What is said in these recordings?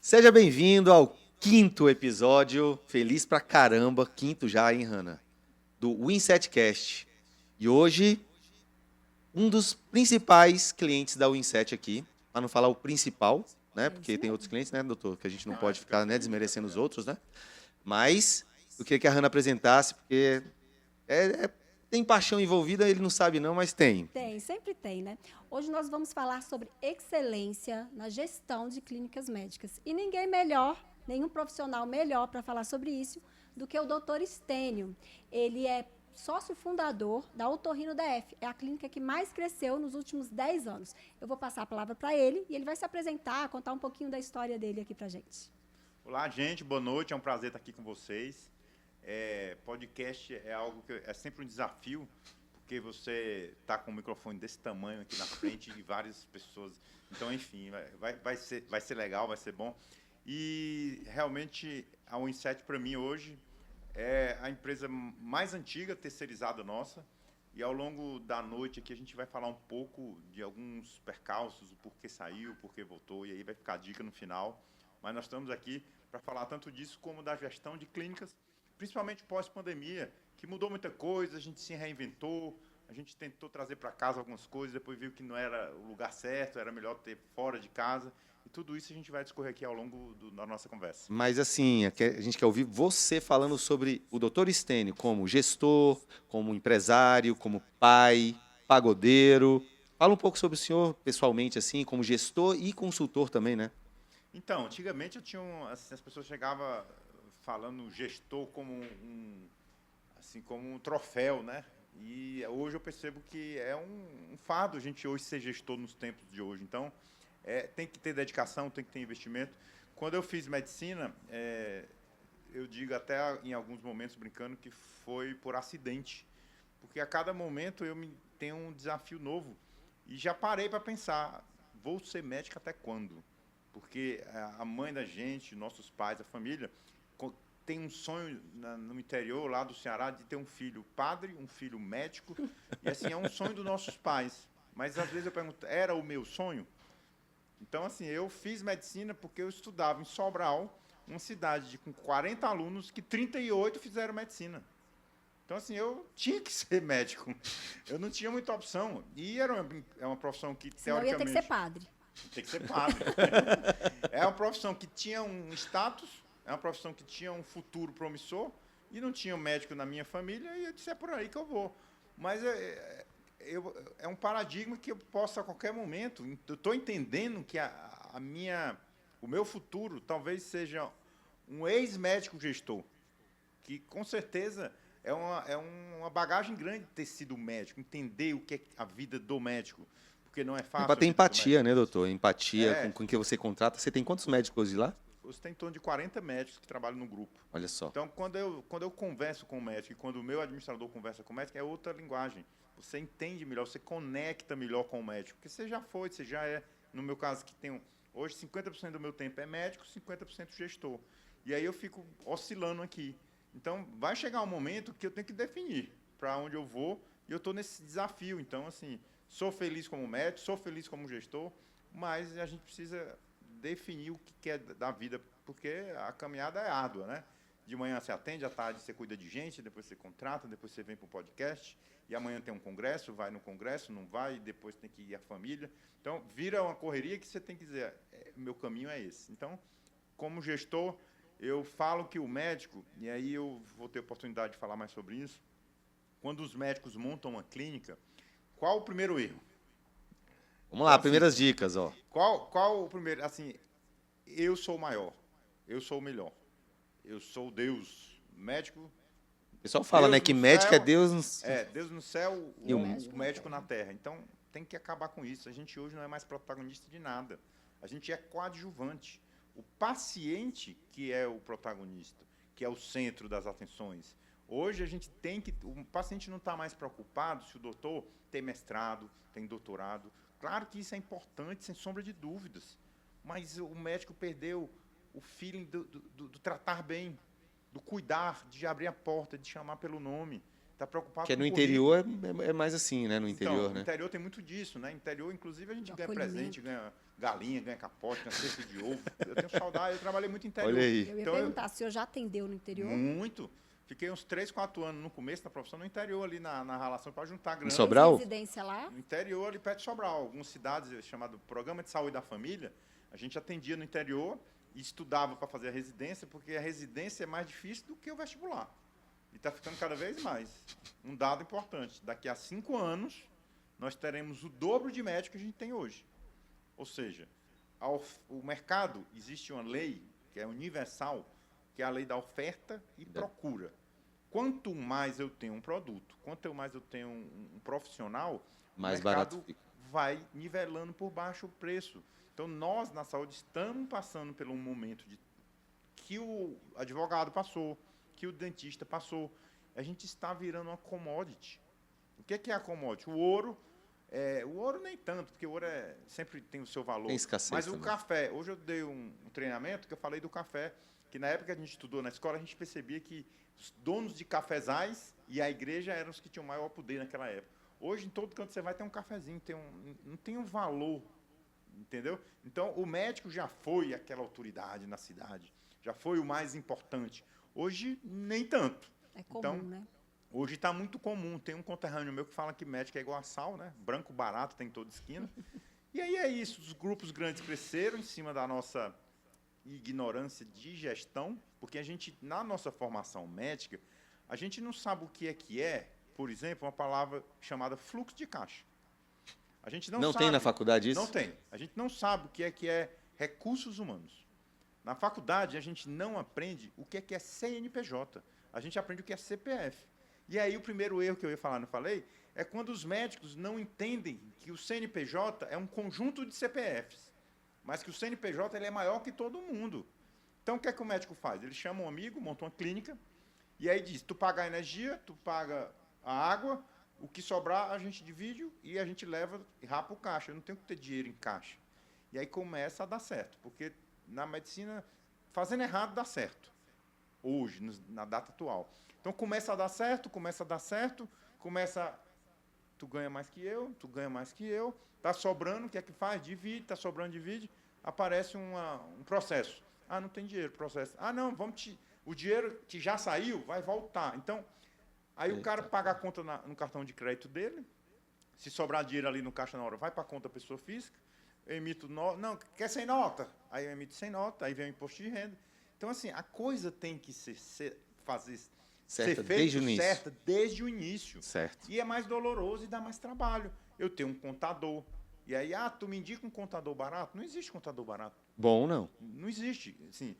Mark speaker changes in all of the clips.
Speaker 1: Seja bem-vindo ao quinto episódio, feliz pra caramba, quinto já, hein, Hanna? Do Winsetcast. E hoje, um dos principais clientes da Winset aqui, para não falar o principal, né?
Speaker 2: É
Speaker 1: Porque
Speaker 2: isso
Speaker 1: tem outros
Speaker 2: mesmo.
Speaker 1: clientes, né, doutor? Que a gente não
Speaker 3: Não,
Speaker 1: pode
Speaker 3: fica
Speaker 1: ficar, né,
Speaker 3: feliz,
Speaker 1: desmerecendo
Speaker 3: fica
Speaker 1: os
Speaker 3: feliz.
Speaker 1: outros, né? Mas eu queria que a Hanna apresentasse, porque tem paixão envolvida, ele não sabe não, mas tem.
Speaker 2: Tem, sempre tem, né? Hoje nós vamos falar sobre excelência na gestão de clínicas médicas. E ninguém melhor, nenhum profissional melhor para falar sobre isso do que o doutor Estênio. Ele é sócio fundador da Otorrino DF. É a clínica que mais cresceu nos últimos 10 anos. Eu vou passar a palavra para ele e ele vai se apresentar, contar um pouquinho da história dele aqui para gente.
Speaker 3: Olá, gente, boa noite, é um prazer estar aqui com vocês. Podcast é algo que é sempre um desafio, porque você está com um microfone desse tamanho aqui na frente de várias pessoas. Então, enfim, vai ser legal, vai ser bom. E realmente a Winset para mim hoje é a empresa mais antiga terceirizada nossa. E ao longo da noite aqui a gente vai falar um pouco de alguns percalços, o porquê saiu, o porquê voltou, e aí vai ficar a dica no final. Mas nós estamos aqui para falar tanto disso como da gestão de clínicas, principalmente pós-pandemia, que mudou muita coisa, a gente se reinventou, a gente tentou trazer para casa algumas coisas, depois viu que não era o lugar certo, era melhor ter fora de casa. E tudo isso a gente vai discorrer aqui ao longo da nossa conversa.
Speaker 1: Mas assim, a gente quer ouvir você falando sobre o doutor Estênio como gestor, como empresário, como pai, pagodeiro. Fala um pouco sobre o senhor pessoalmente, assim, como gestor e consultor também, né?
Speaker 3: Então, antigamente eu tinha assim, as pessoas chegavam falando gestor como assim, como um troféu, né? E hoje eu percebo que é um fardo a gente hoje ser gestor nos tempos de hoje. Então, tem que ter dedicação, tem que ter investimento. Quando eu fiz medicina, eu digo até em alguns momentos brincando que foi por acidente, porque a cada momento tenho um desafio novo e já parei para pensar, vou ser médico até quando? Porque a mãe da gente, nossos pais, a família, tem um sonho no interior lá do Ceará de ter um filho padre, um filho médico, e assim, é um sonho dos nossos pais. Mas às vezes eu pergunto, era o meu sonho? Então, assim, eu fiz medicina porque eu estudava em Sobral, uma cidade com 40 alunos, que 38 fizeram medicina. Então, assim, eu tinha que ser médico. Eu não tinha muita opção. E é uma profissão que,
Speaker 2: Senão eu ia ter que
Speaker 3: teoricamente...
Speaker 2: ser padre.
Speaker 3: Tem que ser padre. É uma profissão que tinha um status, é uma profissão que tinha um futuro promissor, e não tinha um médico na minha família, e eu disse, é por aí que eu vou. Mas é um paradigma que eu posso, a qualquer momento, eu estou entendendo que o meu futuro talvez seja um ex-médico gestor, que com certeza é uma bagagem grande ter sido médico, entender o que é a vida do médico, porque não é fácil
Speaker 1: Para
Speaker 3: a
Speaker 1: ter
Speaker 3: vida do
Speaker 1: empatia,
Speaker 3: médico.
Speaker 1: né, doutor? Empatia
Speaker 3: É,
Speaker 1: com quem você contrata. Você tem quantos médicos hoje lá?
Speaker 3: você tem em torno de 40 médicos que trabalham no grupo.
Speaker 1: Olha só.
Speaker 3: Então, quando eu converso com o médico e quando o meu administrador conversa com o médico, é outra linguagem. Você entende melhor, você conecta melhor com o médico. Porque você já foi, você já é, no meu caso, que tenho hoje 50% do meu tempo é médico, 50% gestor. E aí eu fico oscilando aqui. Então, vai chegar um momento que eu tenho que definir para onde eu vou e eu estou nesse desafio. Então, assim, sou feliz como médico, sou feliz como gestor, mas a gente precisa definir o que quer da vida, porque a caminhada é árdua, né? De manhã você atende, à tarde você cuida de gente, depois você contrata, depois você vem para o podcast, e amanhã tem um congresso, vai no congresso, não vai, depois tem que ir a família. Então, vira uma correria que você tem que dizer, meu caminho é esse. Então, como gestor, eu falo que o médico, e aí eu vou ter oportunidade de falar mais sobre isso, quando os médicos montam uma clínica, qual o primeiro erro?
Speaker 1: Vamos lá,
Speaker 3: Então, assim,
Speaker 1: primeiras dicas, ó.
Speaker 3: qual o primeiro? Assim, eu sou o maior, eu sou o melhor, eu sou Deus, médico,
Speaker 1: O pessoal fala, né,
Speaker 3: Deus
Speaker 1: que
Speaker 3: no
Speaker 1: médico é
Speaker 3: céu,
Speaker 1: Deus.
Speaker 3: Deus no céu,
Speaker 1: E o
Speaker 3: o médico na terra. Então, tem que acabar com isso. A gente hoje não é mais protagonista de nada. A gente é coadjuvante. O paciente que é o protagonista, que é o centro das atenções. Hoje a gente tem que... O paciente não está mais preocupado se o doutor tem mestrado, tem doutorado. Claro que isso é importante, sem sombra de dúvidas. Mas o médico perdeu o feeling do tratar bem, do cuidar, de abrir a porta, de chamar pelo nome. está preocupado
Speaker 1: Porque
Speaker 3: com
Speaker 1: no
Speaker 3: o
Speaker 1: interior é mais assim, né? No interior,
Speaker 3: então, no
Speaker 1: né?
Speaker 3: interior tem muito disso, né? No interior, inclusive, a gente
Speaker 2: Do
Speaker 3: ganha
Speaker 2: acolhimento.
Speaker 3: presente, ganha galinha, ganha capote, ganha cesta de ovo. Eu tenho saudade, eu trabalhei muito no interior.
Speaker 1: Olha aí.
Speaker 2: Eu ia
Speaker 3: Então,
Speaker 2: perguntar, se o senhor já atendeu no interior?
Speaker 3: muito. Fiquei uns 3, 4 anos no começo da profissão no interior, ali na relação, para juntar grana.
Speaker 1: Sobral?
Speaker 2: Residência lá?
Speaker 3: No interior, ali perto de Sobral. Algumas cidades, chamado Programa de Saúde da Família, a gente atendia no interior e estudava para fazer a residência, porque a residência é mais difícil do que o vestibular. E está ficando cada vez mais. Um dado importante, daqui a 5 anos, nós teremos o dobro de médicos que a gente tem hoje. Ou seja, o mercado, existe uma lei que é universal, que é a lei da oferta e procura. Quanto mais eu tenho um produto, quanto mais eu tenho um profissional,
Speaker 1: Mais
Speaker 3: o
Speaker 1: barato
Speaker 3: mercado
Speaker 1: fica.
Speaker 3: vai nivelando por baixo o preço. Então, nós, na saúde, estamos passando por um momento que o advogado passou, que o dentista passou. A gente está virando uma commodity. O que é a commodity? O ouro nem tanto, porque o ouro sempre tem o seu valor.
Speaker 1: Tem escassez
Speaker 3: Mas o
Speaker 1: também.
Speaker 3: café, hoje eu dei um treinamento que eu falei do café, que na época que a gente estudou na escola, a gente percebia que os donos de cafezais e a igreja eram os que tinham maior poder naquela época. Hoje, em todo canto você vai ter um cafezinho, não tem um valor, entendeu? Então, o médico já foi aquela autoridade na cidade, já foi o mais importante. Hoje, nem tanto.
Speaker 2: É comum,
Speaker 3: Então,
Speaker 2: né?
Speaker 3: hoje está muito comum. Tem um conterrâneo meu que fala que médico é igual a sal, né? Branco, barato, tem em toda esquina. E aí é isso. Os grupos grandes cresceram em cima da nossa ignorância de gestão, porque a gente, na nossa formação médica, a gente não sabe o que é, por exemplo, uma palavra chamada fluxo de caixa. A gente não sabe,
Speaker 1: tem na faculdade isso?
Speaker 3: Não tem. A gente não sabe o que é recursos humanos. Na faculdade, a gente não aprende o que é CNPJ. A gente aprende o que é CPF. E aí, o primeiro erro que eu ia falar, não falei, é quando os médicos não entendem que o CNPJ é um conjunto de CPFs, mas que o CNPJ ele é maior que todo mundo. Então, o que é que o médico faz? Ele chama um amigo, monta uma clínica, e aí diz, tu paga a energia, tu paga a água, o que sobrar a gente divide e a gente leva e rapa o caixa. Eu não tenho que ter dinheiro em caixa. E aí começa a dar certo, porque na medicina, fazendo errado dá certo. Hoje, na data atual. Então, começa a dar certo, tu ganha mais que eu, tá sobrando, o que é que faz? Divide, tá sobrando, divide, aparece um processo. Ah, não tem dinheiro, processo. Ah, não, o dinheiro que já saiu vai voltar. Então, aí o cara paga a conta no cartão de crédito dele, se sobrar dinheiro ali no caixa na hora, vai para a conta da pessoa física, eu emito nota, não, quer sem nota? Aí eu emito sem nota, aí vem o imposto de renda. Então, assim, a coisa tem que ser feita certa desde o início.
Speaker 1: Certo.
Speaker 3: E é mais doloroso e dá mais trabalho. Eu tenho um contador. E aí, tu me indica um contador barato? Não existe contador barato.
Speaker 1: Bom, não.
Speaker 3: Não existe. Assim,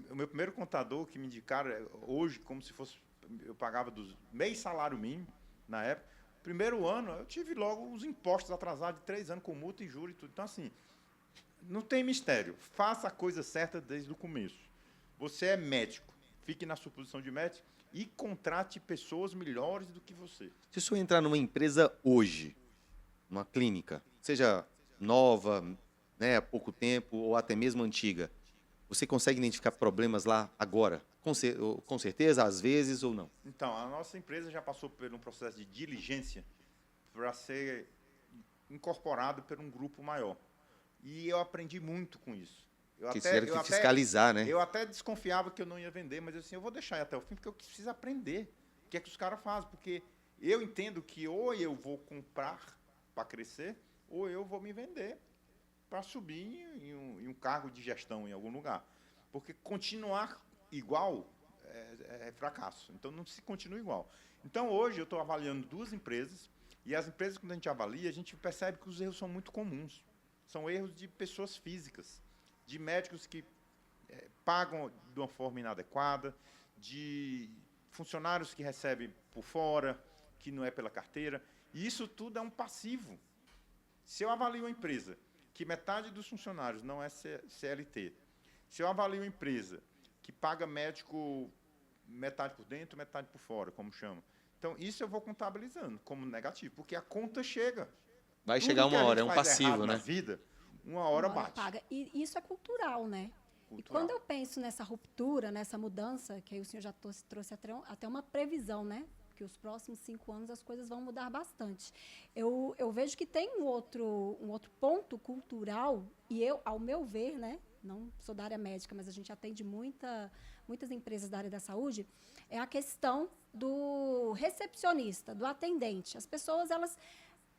Speaker 3: o meu primeiro contador que me indicaram, hoje, como se fosse, eu pagava meio salário mínimo, na época. Primeiro ano, eu tive logo os impostos atrasados de 3 anos, com multa e juros e tudo. Então, assim, não tem mistério. Faça a coisa certa desde o começo. Você é médico. Fique na sua posição de médico e contrate pessoas melhores do que você.
Speaker 1: Se o senhor entrar numa empresa hoje, numa clínica, seja nova, né, há pouco tempo, ou até mesmo antiga, você consegue identificar problemas lá agora? Com certeza, às vezes, ou não?
Speaker 3: Então, a nossa empresa já passou por um processo de diligência para ser incorporado por um grupo maior. E eu aprendi muito com isso.
Speaker 1: Que tiveram que fiscalizar, né?
Speaker 3: Eu até desconfiava que eu não ia vender, mas assim, eu vou deixar ir até o fim, porque eu preciso aprender o que é que os caras fazem. Porque eu entendo que ou eu vou comprar para crescer, ou eu vou me vender para subir em um cargo de gestão em algum lugar. Porque continuar igual é fracasso. Então, não se continua igual. Então, hoje, eu estou avaliando 2 empresas, e as empresas, quando a gente avalia, a gente percebe que os erros são muito comuns. São erros de pessoas físicas, de médicos que pagam de uma forma inadequada, de funcionários que recebem por fora, que não é pela carteira. E isso tudo é um passivo. Se eu avalio uma empresa que metade dos funcionários não é CLT, se eu avalio uma empresa que paga médico metade por dentro, metade por fora, como chama. Então, isso eu vou contabilizando como negativo, porque a conta chega.
Speaker 1: Vai chegar uma hora, é um passivo, né?
Speaker 3: Na vida, uma hora bate.
Speaker 2: Paga. E isso é cultural, né?
Speaker 3: Cultural.
Speaker 2: E quando eu penso nessa ruptura, nessa mudança, que aí o senhor já trouxe até uma previsão, né? porque os próximos 5 anos as coisas vão mudar bastante. Eu vejo que tem um outro ponto cultural, e ao meu ver, né, não sou da área médica, mas a gente atende muitas empresas da área da saúde, é a questão do recepcionista, do atendente. As pessoas, elas,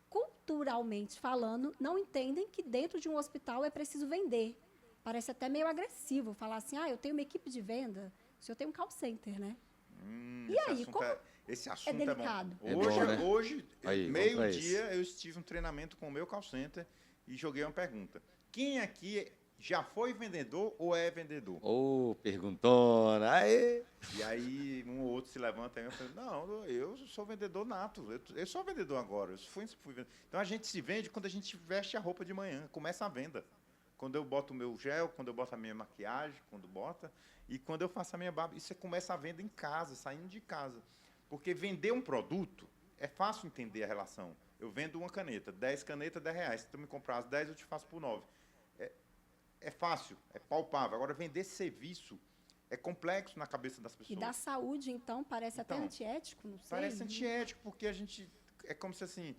Speaker 2: culturalmente falando, não entendem que dentro de um hospital é preciso vender. Parece até meio agressivo falar assim, eu tenho uma equipe de venda, se eu tenho um call center, né? E aí, como
Speaker 3: esse assunto
Speaker 2: é delicado?
Speaker 3: bom.
Speaker 1: É
Speaker 3: Hoje,
Speaker 1: bom, né?
Speaker 3: hoje
Speaker 1: Aí,
Speaker 3: meio-dia, eu estive um treinamento com o meu call center e joguei uma pergunta. Quem aqui já foi vendedor ou é vendedor?
Speaker 1: Ô, perguntona. Aê!
Speaker 3: E aí um ou outro se levanta e eu falo, não, eu sou vendedor nato, eu sou vendedor agora. Fui vendedor. Então a gente se vende quando a gente veste a roupa de manhã, começa a venda. Quando eu boto o meu gel, quando eu boto a minha maquiagem, quando bota, e quando eu faço a minha barba, isso começa a venda em casa, saindo de casa. Porque vender um produto é fácil entender a relação. Eu vendo uma caneta, 10 canetas, R$10. Se tu me comprar as 10, eu te faço por 9. É fácil, é palpável. Agora, vender serviço é complexo na cabeça das pessoas.
Speaker 2: E da saúde, então, parece até antiético, não sei.
Speaker 3: Parece antiético, porque a gente... É como se assim,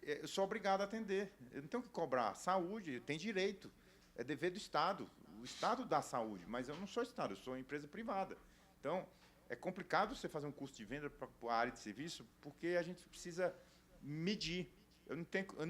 Speaker 3: eu sou obrigado a atender. Eu não tenho que cobrar. Saúde, tem direito. É dever do Estado. O Estado dá saúde, mas eu não sou Estado, eu sou empresa privada. Então, é complicado você fazer um custo de venda para a área de serviço, porque a gente precisa medir. Eu não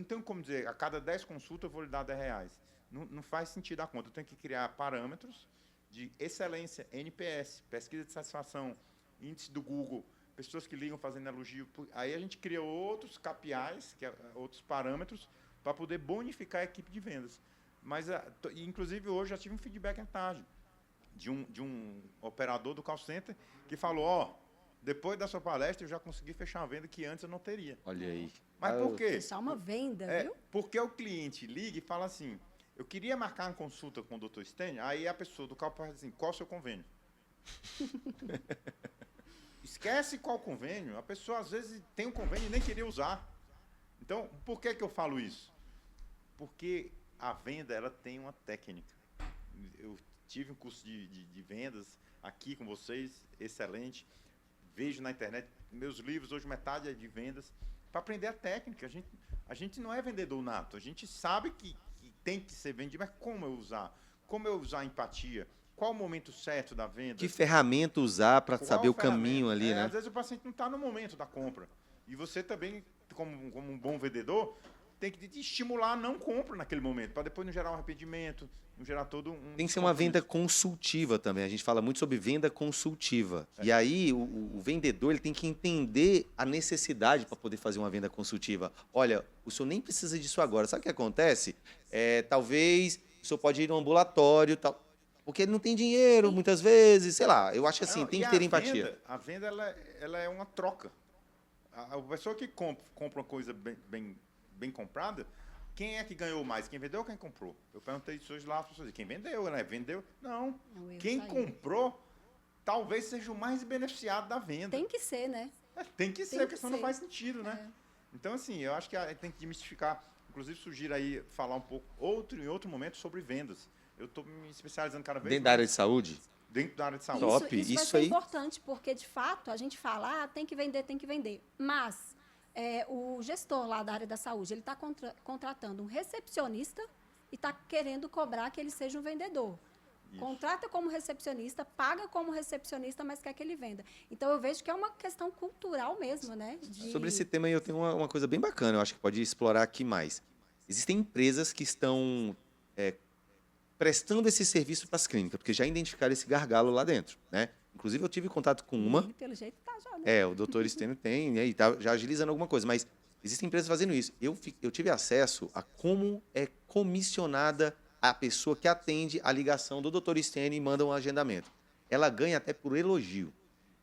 Speaker 3: tenho como dizer, a cada 10 consultas eu vou lhe dar R$10. Não faz sentido a conta. Eu tenho que criar parâmetros de excelência, NPS, pesquisa de satisfação, índice do Google, pessoas que ligam fazendo elogio. Aí a gente cria outros KPIs, outros parâmetros, para poder bonificar a equipe de vendas. Mas, inclusive, hoje já tive um feedback à tarde de um operador do call center que falou, depois da sua palestra eu já consegui fechar uma venda que antes eu não teria.
Speaker 1: Olha aí.
Speaker 3: Mas por quê?
Speaker 2: Fechar uma venda, viu?
Speaker 3: Porque o cliente liga e fala assim, eu queria marcar uma consulta com o Dr. Stênio, aí a pessoa do call fala assim, qual é o seu convênio? Esquece qual convênio. A pessoa, às vezes, tem um convênio e nem queria usar. Então, por que eu falo isso? Porque a venda, ela tem uma técnica. Eu tive um curso de vendas aqui com vocês, excelente. Vejo na internet, meus livros, hoje metade é de vendas, para aprender a técnica. A gente não é vendedor nato, a gente sabe que tem que ser vendido, mas como eu usar? Como eu usar a empatia? Qual o momento certo da venda?
Speaker 1: Que ferramenta usar para saber o caminho ali, né?
Speaker 3: Às vezes o paciente não está no momento da compra. E você também, como um bom vendedor, tem que te estimular a não compra naquele momento, para depois não gerar um arrependimento, não gerar todo um...
Speaker 1: Tem que ser uma venda consultiva também. A gente fala muito sobre venda consultiva. E aí, o vendedor ele tem que entender a necessidade para poder fazer uma venda consultiva. Olha, o senhor nem precisa disso agora. Sabe o que acontece? Talvez o senhor pode ir no ambulatório, tal, porque ele não tem dinheiro, muitas vezes, sei lá. Eu acho que assim, tem que ter empatia.
Speaker 3: A venda, ela é uma troca. A pessoa que compra uma coisa bem comprada, quem é que ganhou mais? Quem vendeu ou quem comprou? Eu perguntei isso hoje lá, as pessoas quem vendeu, né? Vendeu? Não. Quem comprou talvez seja o mais beneficiado da venda.
Speaker 2: Tem que ser, né?
Speaker 3: Tem que ser, porque senão não faz sentido, né? Então, assim, eu acho que a gente tem que desmistificar. Inclusive, sugiro aí falar um pouco em outro momento sobre vendas. Eu estou me especializando cada vez mais.
Speaker 1: Dentro da área de saúde?
Speaker 3: Dentro da área de saúde.
Speaker 1: Top,
Speaker 2: Isso vai
Speaker 1: isso
Speaker 2: ser
Speaker 1: aí.
Speaker 2: importante, porque, de fato, a gente fala, tem que vender. Mas o gestor lá da área da saúde, ele está contratando um recepcionista e está querendo cobrar que ele seja um vendedor. Isso. Contrata como recepcionista, paga como recepcionista, mas quer que ele venda. Então, eu vejo que é uma questão cultural mesmo, né?
Speaker 1: Sobre esse tema aí, eu tenho uma coisa bem bacana, eu acho que pode explorar aqui mais. Existem empresas que estão prestando esse serviço para as clínicas, porque já identificaram esse gargalo lá dentro, né? Inclusive, eu tive contato com uma...
Speaker 2: Ele, pelo jeito, tá já, né?
Speaker 1: O doutor Stênio tem, né? E tá já agilizando alguma coisa, mas existem empresas fazendo isso. Eu tive acesso a como é comissionada a pessoa que atende a ligação do doutor Stênio e manda um agendamento. Ela ganha até por elogio.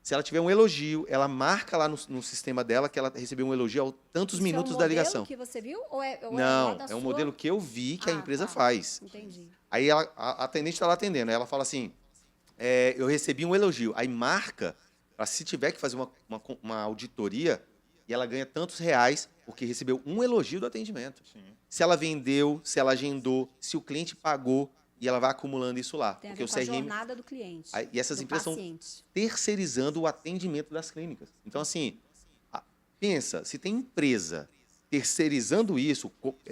Speaker 1: Se ela tiver um elogio, ela marca lá no sistema dela que ela recebeu um elogio aos tantos minutos da ligação.
Speaker 2: É um modelo que você viu? Ou
Speaker 1: Não,
Speaker 2: lá da
Speaker 1: um
Speaker 2: sua...
Speaker 1: modelo que eu vi que a empresa faz.
Speaker 2: Entendi.
Speaker 1: Aí a atendente está lá atendendo, aí ela fala assim, eu recebi um elogio. Aí marca, para se tiver que fazer uma auditoria, e ela ganha tantos reais porque recebeu um elogio do atendimento.
Speaker 3: Sim.
Speaker 1: Se ela vendeu, se ela agendou, se o cliente pagou, e ela vai acumulando isso lá.
Speaker 2: Tem a
Speaker 1: porque
Speaker 2: ver com a jornada do cliente.
Speaker 1: E essas empresas
Speaker 2: paciente.
Speaker 1: estão terceirizando o atendimento das clínicas. Então, assim, Pensa, se tem empresa terceirizando isso,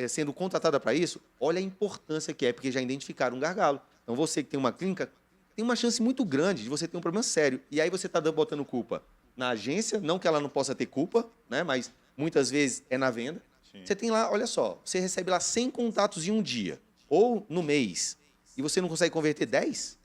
Speaker 1: sendo contratada para isso, olha a importância que é, porque já identificaram um gargalo. Então, você que tem uma clínica, tem uma chance muito grande de você ter um problema sério. E aí você está botando culpa na agência, não que ela não possa ter culpa, né? Mas muitas vezes é na venda.
Speaker 3: Sim.
Speaker 1: Você tem lá, olha só, você recebe lá 100 contatos em um dia, ou no mês, e você não consegue converter 10?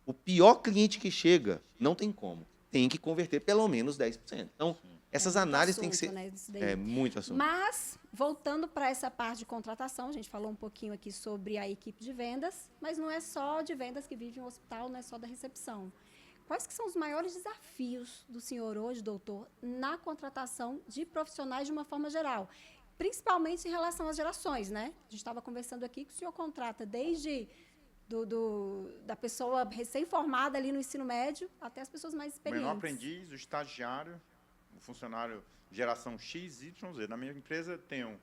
Speaker 1: O pior cliente que chega, não tem como. Tem que converter pelo menos 10%. Então, essas análises têm que ser...
Speaker 2: Né, isso daí.
Speaker 1: É muito assunto.
Speaker 2: Mas, voltando para essa parte de contratação, a gente falou um pouquinho aqui sobre a equipe de vendas, mas não é só de vendas que vive um hospital, não é só da recepção. Quais que são os maiores desafios do senhor hoje, doutor, na contratação de profissionais de uma forma geral? Principalmente em relação às gerações, né? A gente estava conversando aqui que o senhor contrata desde da pessoa recém-formada ali no ensino médio até as pessoas mais
Speaker 3: O
Speaker 2: experientes.
Speaker 3: menor aprendiz, o estagiário, o funcionário geração X, Y, Z. Na minha empresa, tenho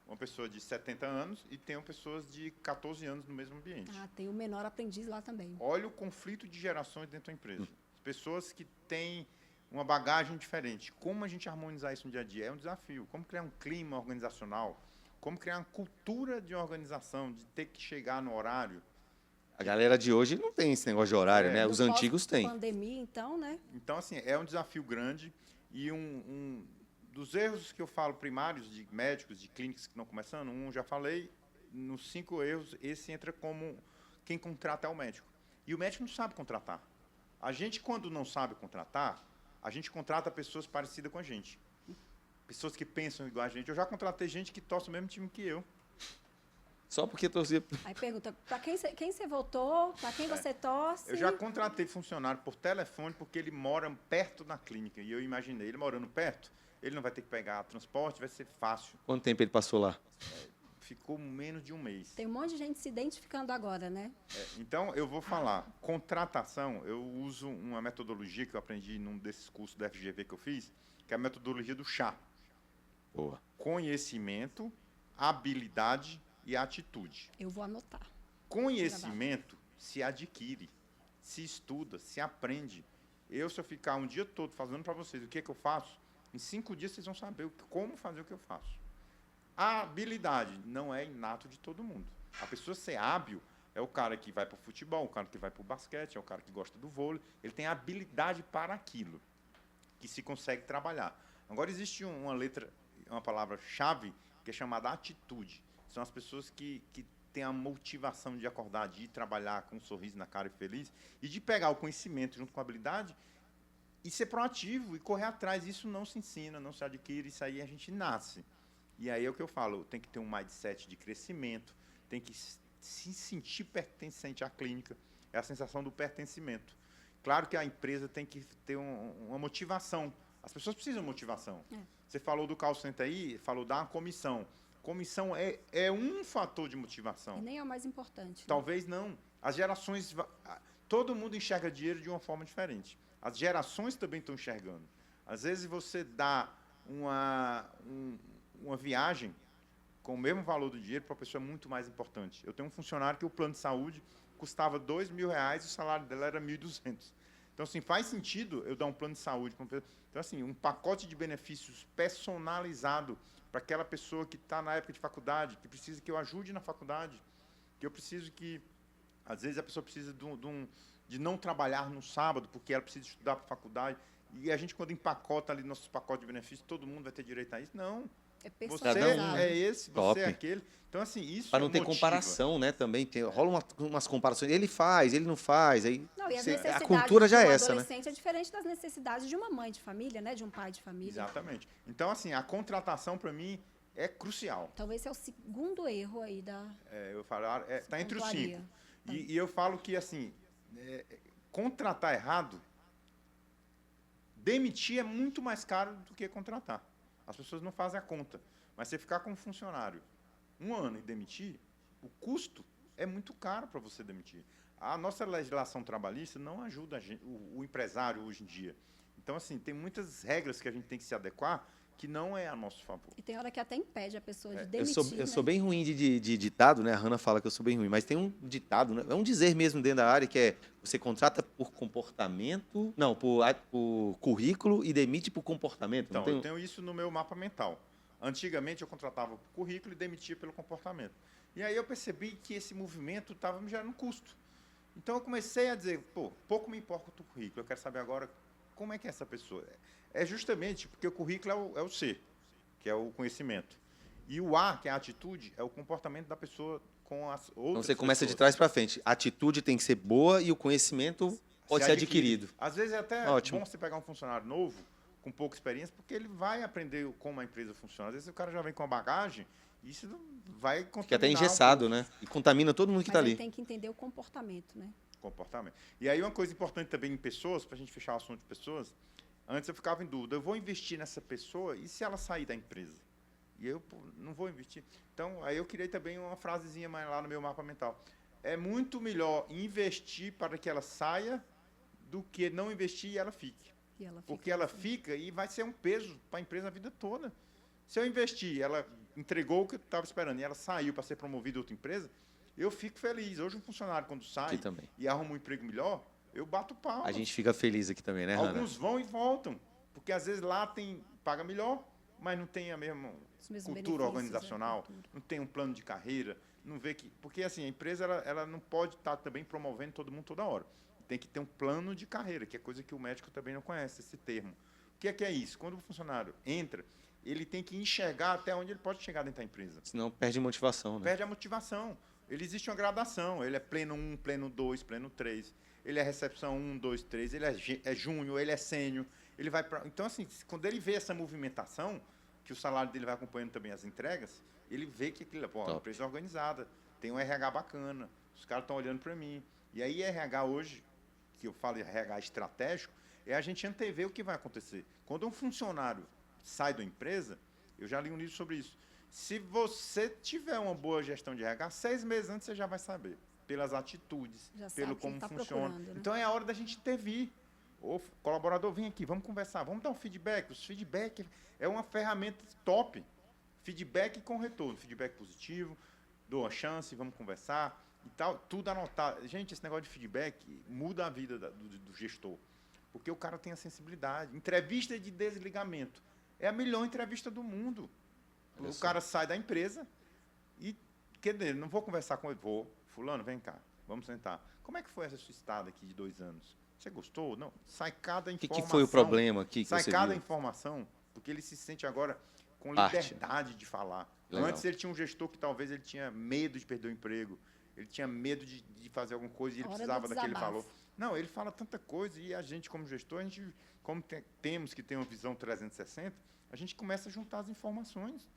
Speaker 3: uma pessoa de 70 anos e tenho pessoas de 14 anos no mesmo ambiente.
Speaker 2: Ah, tem o menor aprendiz lá também.
Speaker 3: Olha o conflito de gerações dentro da empresa. Pessoas que têm uma bagagem diferente. Como a gente harmonizar isso no dia a dia? É um desafio. Como criar um clima organizacional? Como criar uma cultura de organização, de ter que chegar no horário?
Speaker 1: A galera de hoje não tem esse negócio de horário, né? Os antigos têm.
Speaker 2: Pandemia, então, né?
Speaker 3: Então, assim, é um desafio grande e um dos erros que eu falo primários de médicos, de clínicas que estão começando, já falei, nos 5 erros, esse entra como quem contrata é o médico. E o médico não sabe contratar. A gente, quando não sabe contratar, a gente contrata pessoas parecidas com a gente. Pessoas que pensam igual a gente. Eu já contratei gente que torce o mesmo time que eu.
Speaker 1: Só porque torcia...
Speaker 2: Aí pergunta, para quem você votou, para quem você torce?
Speaker 3: Eu já contratei funcionário por telefone porque ele mora perto da clínica. E eu imaginei, ele morando perto, ele não vai ter que pegar transporte, vai ser fácil.
Speaker 1: Quanto tempo ele passou lá?
Speaker 3: Ficou menos de um mês.
Speaker 2: Tem um monte de gente se identificando agora, né?
Speaker 3: Então, eu vou falar. Contratação, eu uso uma metodologia que eu aprendi num desses cursos da FGV que eu fiz, que é a metodologia do chá.
Speaker 1: Boa.
Speaker 3: Conhecimento, habilidade e atitude.
Speaker 2: Eu vou anotar.
Speaker 3: Conhecimento se adquire, se estuda, se aprende. Se eu ficar um dia todo fazendo para vocês o que eu faço, em 5 dias vocês vão saber como fazer o que eu faço. A habilidade não é inato de todo mundo. A pessoa ser hábil é o cara que vai para o futebol, o cara que vai para o basquete, é o cara que gosta do vôlei. Ele tem habilidade para aquilo, que se consegue trabalhar. Agora, existe uma palavra-chave que é chamada atitude. São as pessoas que têm a motivação de acordar, de ir trabalhar com um sorriso na cara e feliz, e de pegar o conhecimento junto com a habilidade e ser proativo e correr atrás. Isso não se ensina, não se adquire, isso aí a gente nasce. E aí é o que eu falo, tem que ter um mindset de crescimento, tem que se sentir pertencente à clínica, é a sensação do pertencimento. Claro que a empresa tem que ter uma motivação, as pessoas precisam de motivação. Você falou do call center aí, falou da comissão. Comissão é um fator de motivação.
Speaker 2: E nem é o mais importante.
Speaker 3: Talvez não. As gerações... Todo mundo enxerga dinheiro de uma forma diferente. As gerações também estão enxergando. Às vezes você dá uma viagem com o mesmo valor do dinheiro para uma pessoa muito mais importante. Eu tenho um funcionário que o plano de saúde custava R$2.000 e o salário dela era R$1.200. Então, assim, faz sentido eu dar um plano de saúde para uma pessoa. Então, assim, um pacote de benefícios personalizado para aquela pessoa que está na época de faculdade, que precisa que eu ajude na faculdade, que eu preciso que... Às vezes a pessoa precisa de não trabalhar no sábado, porque ela precisa estudar para a faculdade. E a gente, quando empacota ali nossos pacotes de benefícios, todo mundo vai ter direito a isso? Não.
Speaker 2: É
Speaker 3: Você
Speaker 2: personalizado.
Speaker 3: é esse,
Speaker 1: Top.
Speaker 3: você é aquele. Então, assim, isso
Speaker 1: Para não ter
Speaker 3: motiva.
Speaker 1: comparação, né? Também rola umas comparações. Ele faz, ele não faz. Aí
Speaker 2: Não, e as
Speaker 1: a
Speaker 2: necessidades
Speaker 1: cultura já
Speaker 2: de
Speaker 1: é
Speaker 2: um
Speaker 1: essa, né?
Speaker 2: adolescente é diferente das necessidades de uma mãe de família, né? De um pai de família.
Speaker 3: Exatamente. Então, assim, a contratação, para mim, é crucial.
Speaker 2: Então, esse é o segundo erro aí da...
Speaker 3: Eu falo, está entre os
Speaker 2: pontuaria.
Speaker 3: 5. E eu falo que, assim, contratar errado, demitir é muito mais caro do que contratar. As pessoas não fazem a conta. Mas você ficar com um funcionário 1 ano e demitir, o custo é muito caro para você demitir. A nossa legislação trabalhista não ajuda o empresário hoje em dia. Então, assim, tem muitas regras que a gente tem que se adequar que não é a nosso favor.
Speaker 2: E tem hora que até impede a pessoa de
Speaker 1: Eu
Speaker 2: demitir,
Speaker 1: sou, eu sou bem ruim de ditado, né? A Hannah fala que eu sou bem ruim, mas tem um ditado, né? É um dizer mesmo dentro da área que é: você contrata por comportamento, não, por currículo e demite por comportamento.
Speaker 3: Então,
Speaker 1: não tem
Speaker 3: eu tenho isso no meu mapa mental. Antigamente, eu contratava por currículo e demitia pelo comportamento. E aí eu percebi que esse movimento estava me gerando custo. Então, eu comecei a dizer, pô, pouco me importa o currículo, eu quero saber agora como é que é essa pessoa. É justamente porque o currículo é o C, que é o conhecimento. E o A, que é a atitude, é o comportamento da pessoa com as outras
Speaker 1: Então você começa de
Speaker 3: pessoas.
Speaker 1: trás para frente. A atitude tem que ser boa e o conhecimento pode ser adquirido.
Speaker 3: Às vezes é até
Speaker 1: Ótimo.
Speaker 3: bom você pegar um funcionário novo, com pouca experiência, porque ele vai aprender como a empresa funciona. Às vezes o cara já vem com a bagagem, e isso vai contaminar
Speaker 1: Fica até
Speaker 3: um
Speaker 1: engessado,
Speaker 3: pouco
Speaker 1: né? E contamina todo mundo que
Speaker 2: mas
Speaker 1: está
Speaker 2: ele
Speaker 1: ali.
Speaker 2: tem que entender o comportamento, né?
Speaker 3: o comportamento. E aí uma coisa importante também em pessoas, para a gente fechar o assunto de pessoas, antes eu ficava em dúvida, eu vou investir nessa pessoa e se ela sair da empresa? E eu pô, não vou investir. Então, aí eu criei também uma frasezinha mais lá no meu mapa mental. É muito melhor investir para que ela saia do que não investir e ela fique.
Speaker 2: E ela fica
Speaker 3: Porque ela
Speaker 2: assim.
Speaker 3: fica e vai ser um peso para a empresa a vida toda. Se eu investir, ela entregou o que eu estava esperando e ela saiu para ser promovida em outra empresa, eu fico feliz. Hoje um funcionário, quando sai
Speaker 1: Aqui também.
Speaker 3: e arruma um emprego melhor, eu bato palma.
Speaker 1: A gente fica feliz aqui também, né, Hannah?
Speaker 3: Alguns vão e voltam, porque às vezes lá paga melhor, mas não tem a mesma
Speaker 2: Os mesmos
Speaker 3: cultura
Speaker 2: benefícios,
Speaker 3: organizacional,
Speaker 2: cultura.
Speaker 3: não tem um plano de carreira, não vê que... Porque assim, a empresa ela não pode estar também promovendo todo mundo toda hora. Tem que ter um plano de carreira, que é coisa que o médico também não conhece, esse termo. O que é isso? Quando o funcionário entra, ele tem que enxergar até onde ele pode chegar dentro da empresa.
Speaker 1: Senão perde motivação, né?
Speaker 3: Perde a motivação. Ele existe uma gradação. Ele é pleno 1, pleno 2, pleno 3. Ele é recepção 1, 2, 3. Ele é júnior, ele é sênior. Ele vai pra... Então, assim, quando ele vê essa movimentação, que o salário dele vai acompanhando também as entregas, ele vê que aquilo é uma empresa organizada, tem um RH bacana, os caras estão olhando para mim. E aí, RH hoje, que eu falo de RH estratégico, é a gente antever o que vai acontecer. Quando um funcionário sai da empresa, eu já li um livro sobre isso. Se você tiver uma boa gestão de RH, 6 meses antes você já vai saber, pelas atitudes,
Speaker 2: Já sabe
Speaker 3: pelo
Speaker 2: o que ele
Speaker 3: como
Speaker 2: tá
Speaker 3: funciona.
Speaker 2: procurando, né?
Speaker 3: Então é a hora da gente intervir. Ô, colaborador, vem aqui, vamos conversar, vamos dar um feedback. Os feedback é uma ferramenta top. Feedback com retorno, feedback positivo, dou uma chance, vamos conversar e tal, tudo anotado. Gente, esse negócio de feedback muda a vida do gestor, porque o cara tem a sensibilidade. Entrevista de desligamento é a melhor entrevista do mundo. O cara sai da empresa e, quer dizer, não vou conversar com ele, vou, fulano, vem cá, vamos sentar. Como é que foi essa sua estada aqui de 2 anos? Você gostou? Não. Sai cada
Speaker 1: O
Speaker 3: informação.
Speaker 1: que foi o problema aqui que
Speaker 3: Sai
Speaker 1: você
Speaker 3: cada
Speaker 1: viu?
Speaker 3: informação, porque ele se sente agora com
Speaker 1: Parte.
Speaker 3: liberdade de falar.
Speaker 1: Legal.
Speaker 3: Antes ele tinha um gestor que talvez ele tinha medo de perder o emprego, ele tinha medo de fazer alguma coisa e ele
Speaker 2: Hora do
Speaker 3: precisava daquele
Speaker 2: desabafo.
Speaker 3: valor. Não, ele fala tanta coisa e a gente, como gestor, a gente, como temos que ter uma visão 360, a gente começa a juntar as informações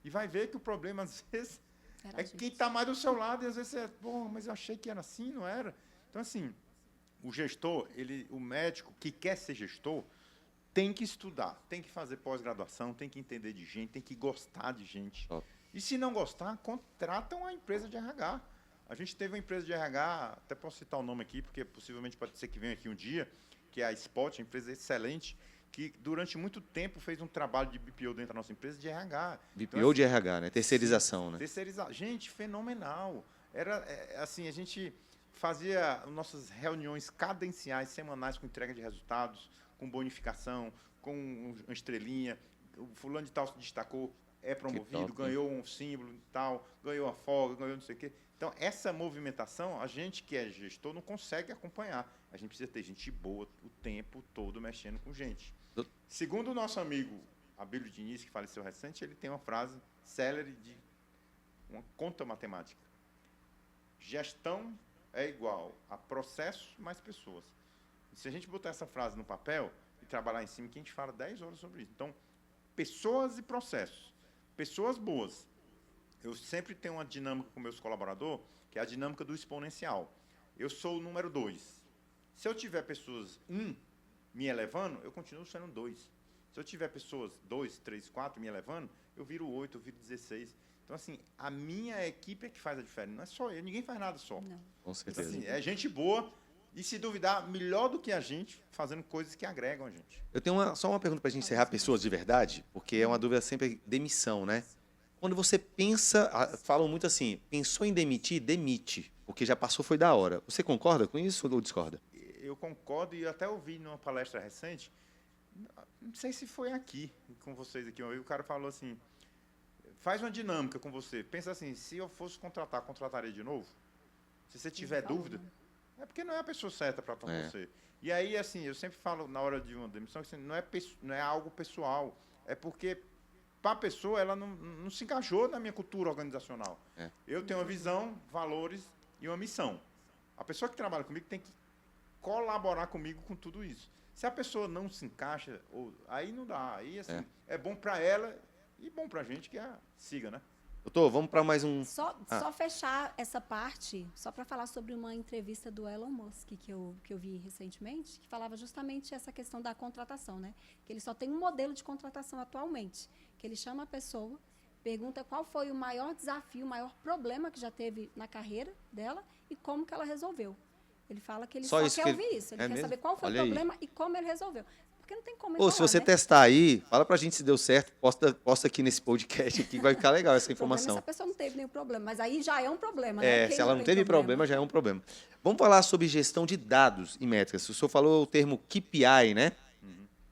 Speaker 3: e vai ver que o problema, às vezes,
Speaker 2: Era a
Speaker 3: é
Speaker 2: gente.
Speaker 3: quem está mais do seu lado e às vezes você, pô, mas eu achei que era assim, não era? Então, assim, o gestor, o médico que quer ser gestor, tem que estudar, tem que fazer pós-graduação, tem que entender de gente, tem que gostar de gente.
Speaker 1: Top.
Speaker 3: E se não gostar, contratam uma empresa de RH. A gente teve uma empresa de RH, até posso citar o nome aqui, porque possivelmente pode ser que venha aqui um dia, que é a Spot, uma empresa excelente, que durante muito tempo fez um trabalho de BPO dentro da nossa empresa de RH.
Speaker 1: BPO
Speaker 3: Então,
Speaker 1: de RH, né? Terceirização, né?
Speaker 3: terceirizar. Gente, fenomenal. Era assim, a gente fazia nossas reuniões cadenciais, semanais, com entrega de resultados, com bonificação, com uma estrelinha. O fulano de tal se destacou, é promovido,
Speaker 1: top,
Speaker 3: ganhou um símbolo e tal, ganhou a folga, ganhou não sei o quê. Então, essa movimentação, a gente que é gestor não consegue acompanhar. A gente precisa ter gente boa o tempo todo mexendo com gente. Segundo o nosso amigo Abílio Diniz, que faleceu recente, ele tem uma frase célere de uma conta matemática. Gestão é igual a processo mais pessoas. E se a gente botar essa frase no papel e trabalhar em cima, que a gente fala 10 horas sobre isso. Então, pessoas e processos. Pessoas boas. Eu sempre tenho uma dinâmica com meus colaboradores, que é a dinâmica do exponencial. Eu sou o número 2. Se eu tiver pessoas 1 me elevando, eu continuo sendo 2. Se eu tiver pessoas 2, 3, 4 me elevando, eu viro 8, eu viro 16. Então, assim, a minha equipe é que faz a diferença. Não é só eu, ninguém faz nada só.
Speaker 2: Não.
Speaker 1: Com
Speaker 3: Então,
Speaker 1: certeza.
Speaker 3: assim, é gente boa E se duvidar, melhor do que a gente, fazendo coisas que agregam a gente.
Speaker 1: Eu tenho só uma pergunta para a gente encerrar pessoas de verdade, porque é uma dúvida sempre demissão, né? Quando você pensa, falam muito assim, pensou em demitir, demite, porque já passou, foi da hora. Você concorda com isso ou discorda?
Speaker 3: Eu concordo e até ouvi numa palestra recente, não sei se foi aqui, com vocês aqui, o cara falou assim, faz uma dinâmica com você. Pensa assim, se eu fosse contratar, contrataria de novo? Se você tiver dúvida, é porque não é a pessoa certa para você. E aí, assim, eu sempre falo na hora de uma demissão que assim, não é algo pessoal, é porque para a pessoa ela não se encaixou na minha cultura organizacional. Eu tenho uma visão, valores e uma missão. A pessoa que trabalha comigo tem que colaborar comigo com tudo isso. Se a pessoa não se encaixa, aí não dá. Aí, assim, é bom para ela e bom para a gente que siga, né?
Speaker 1: Doutor, vamos para mais um...
Speaker 2: Só fechar essa parte, só para falar sobre uma entrevista do Elon Musk que eu vi recentemente, que falava justamente essa questão da contratação, né? Que ele só tem um modelo de contratação atualmente, que ele chama a pessoa, pergunta qual foi o maior desafio, o maior problema que já teve na carreira dela e como que ela resolveu. Ele fala que ele só quer ouvir isso, ele quer saber qual foi o problema e como ele resolveu. Porque não tem como ele falar,
Speaker 1: se você testar aí, fala pra gente se deu certo, posta aqui nesse podcast aqui, que vai ficar legal essa informação.
Speaker 2: Se a pessoa não teve nenhum problema, mas aí já é um problema, né?
Speaker 1: Se ela não teve problema, já é um problema. Vamos falar sobre gestão de dados e métricas. O senhor falou o termo KPI, né?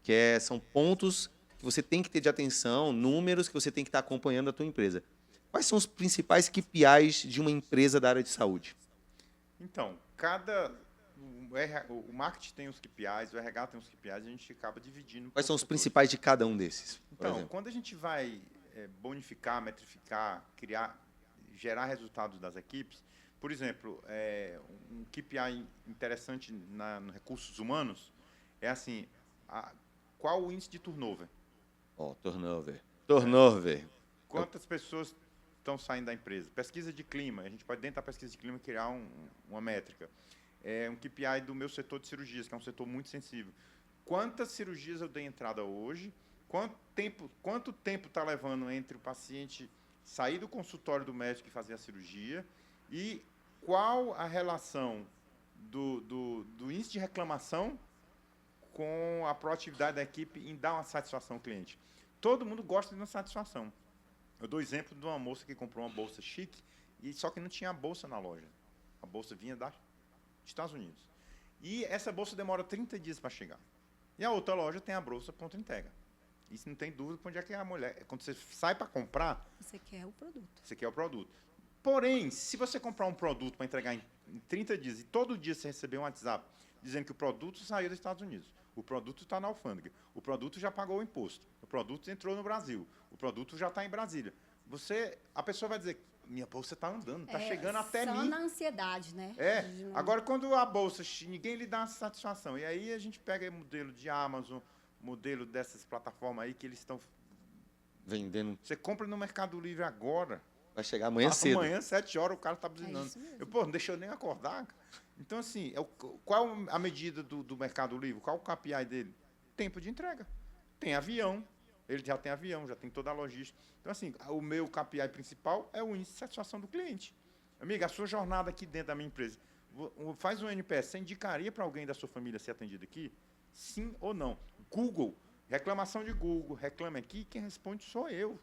Speaker 1: Que são pontos que você tem que ter de atenção, números que você tem que estar acompanhando a tua empresa. Quais são os principais KPIs de uma empresa da área de saúde?
Speaker 3: Então, o marketing tem os KPIs, o RH tem os KPIs, a gente acaba dividindo.
Speaker 1: Quais são os principais de cada um desses?
Speaker 3: Então, quando a gente vai bonificar, metrificar, gerar resultados das equipes, por exemplo, um KPI interessante no recursos humanos é assim, qual o índice de turnover?
Speaker 1: Turnover.
Speaker 3: Quantas pessoas estão saindo da empresa? Pesquisa de clima, a gente pode dentro da pesquisa de clima criar uma métrica. Um KPI do meu setor de cirurgias, que é um setor muito sensível. Quantas cirurgias eu dei entrada hoje? Quanto tempo está levando entre o paciente sair do consultório do médico e fazer a cirurgia? E qual a relação do índice de reclamação com a proatividade da equipe em dar uma satisfação ao cliente? Todo mundo gosta de uma satisfação. Eu dou exemplo de uma moça que comprou uma bolsa chique, só que não tinha a bolsa na loja. A bolsa vinha dos Estados Unidos. E essa bolsa demora 30 dias para chegar. E a outra loja tem a bolsa pronta entrega. Isso não tem dúvida para onde é que a mulher... Quando você sai para comprar...
Speaker 2: Você quer o produto.
Speaker 3: Você quer o produto. Porém, se você comprar um produto para entregar em 30 dias e todo dia você receber um WhatsApp dizendo que o produto saiu dos Estados Unidos, o produto está na alfândega, o produto já pagou o imposto, o produto entrou no Brasil, o produto já está em Brasília, a pessoa vai dizer... Minha bolsa está andando, está chegando até mim.
Speaker 2: Só na ansiedade, né?
Speaker 3: Agora, quando a bolsa, ninguém lhe dá uma satisfação. E aí a gente pega modelo de Amazon, modelo dessas plataformas aí que eles estão
Speaker 1: vendendo.
Speaker 3: Você compra no Mercado Livre agora.
Speaker 1: Vai chegar amanhã cedo.
Speaker 3: Amanhã, 7 horas, o cara está buzinando. Não deixa eu nem acordar. Então, assim, qual a medida do Mercado Livre? Qual o KPI dele? Tempo de entrega. Tem avião. Ele já tem avião, já tem toda a logística. Então, assim, o meu KPI principal é o índice de satisfação do cliente. Amiga, a sua jornada aqui dentro da minha empresa, faz um NPS, você indicaria para alguém da sua família ser atendido aqui? Sim ou não? Google, reclamação de Google, reclame aqui, quem responde sou eu.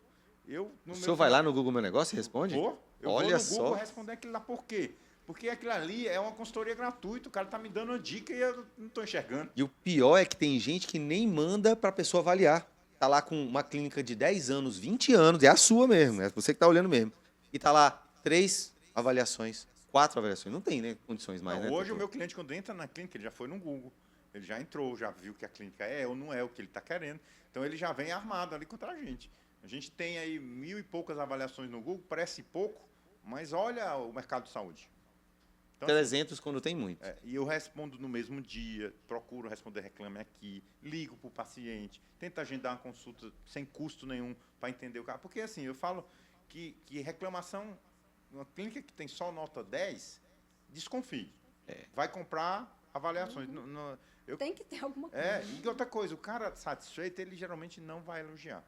Speaker 1: O senhor vai lá no Google Meu Negócio e responde?
Speaker 3: Eu
Speaker 1: Olha
Speaker 3: vou no Google responder aquilo lá. Por quê? Porque aquilo ali é uma consultoria gratuita, o cara está me dando uma dica e eu não estou enxergando.
Speaker 1: E o pior é que tem gente que nem manda para a pessoa avaliar. Tá lá com uma clínica de 10 anos, 20 anos, é a sua mesmo, é você que tá olhando mesmo. E tá lá 3 avaliações, 4 avaliações. Não tem, né, condições mais, né?
Speaker 3: Hoje o meu cliente, quando entra na clínica, ele já foi no Google, ele já entrou, já viu que a clínica é ou não é o que ele está querendo. Então, ele já vem armado ali contra a gente. A gente tem aí 1000 e poucas avaliações no Google, parece pouco, mas olha o mercado de saúde.
Speaker 1: Então, 300 quando tem muito.
Speaker 3: E eu respondo no mesmo dia, procuro responder reclame aqui, ligo para o paciente, tento agendar uma consulta sem custo nenhum para entender o cara. Porque, assim, eu falo que reclamação, uma clínica que tem só nota 10, desconfie. Vai comprar avaliações.
Speaker 2: Tem que ter alguma coisa.
Speaker 3: E outra coisa, o cara satisfeito, ele geralmente não vai elogiar.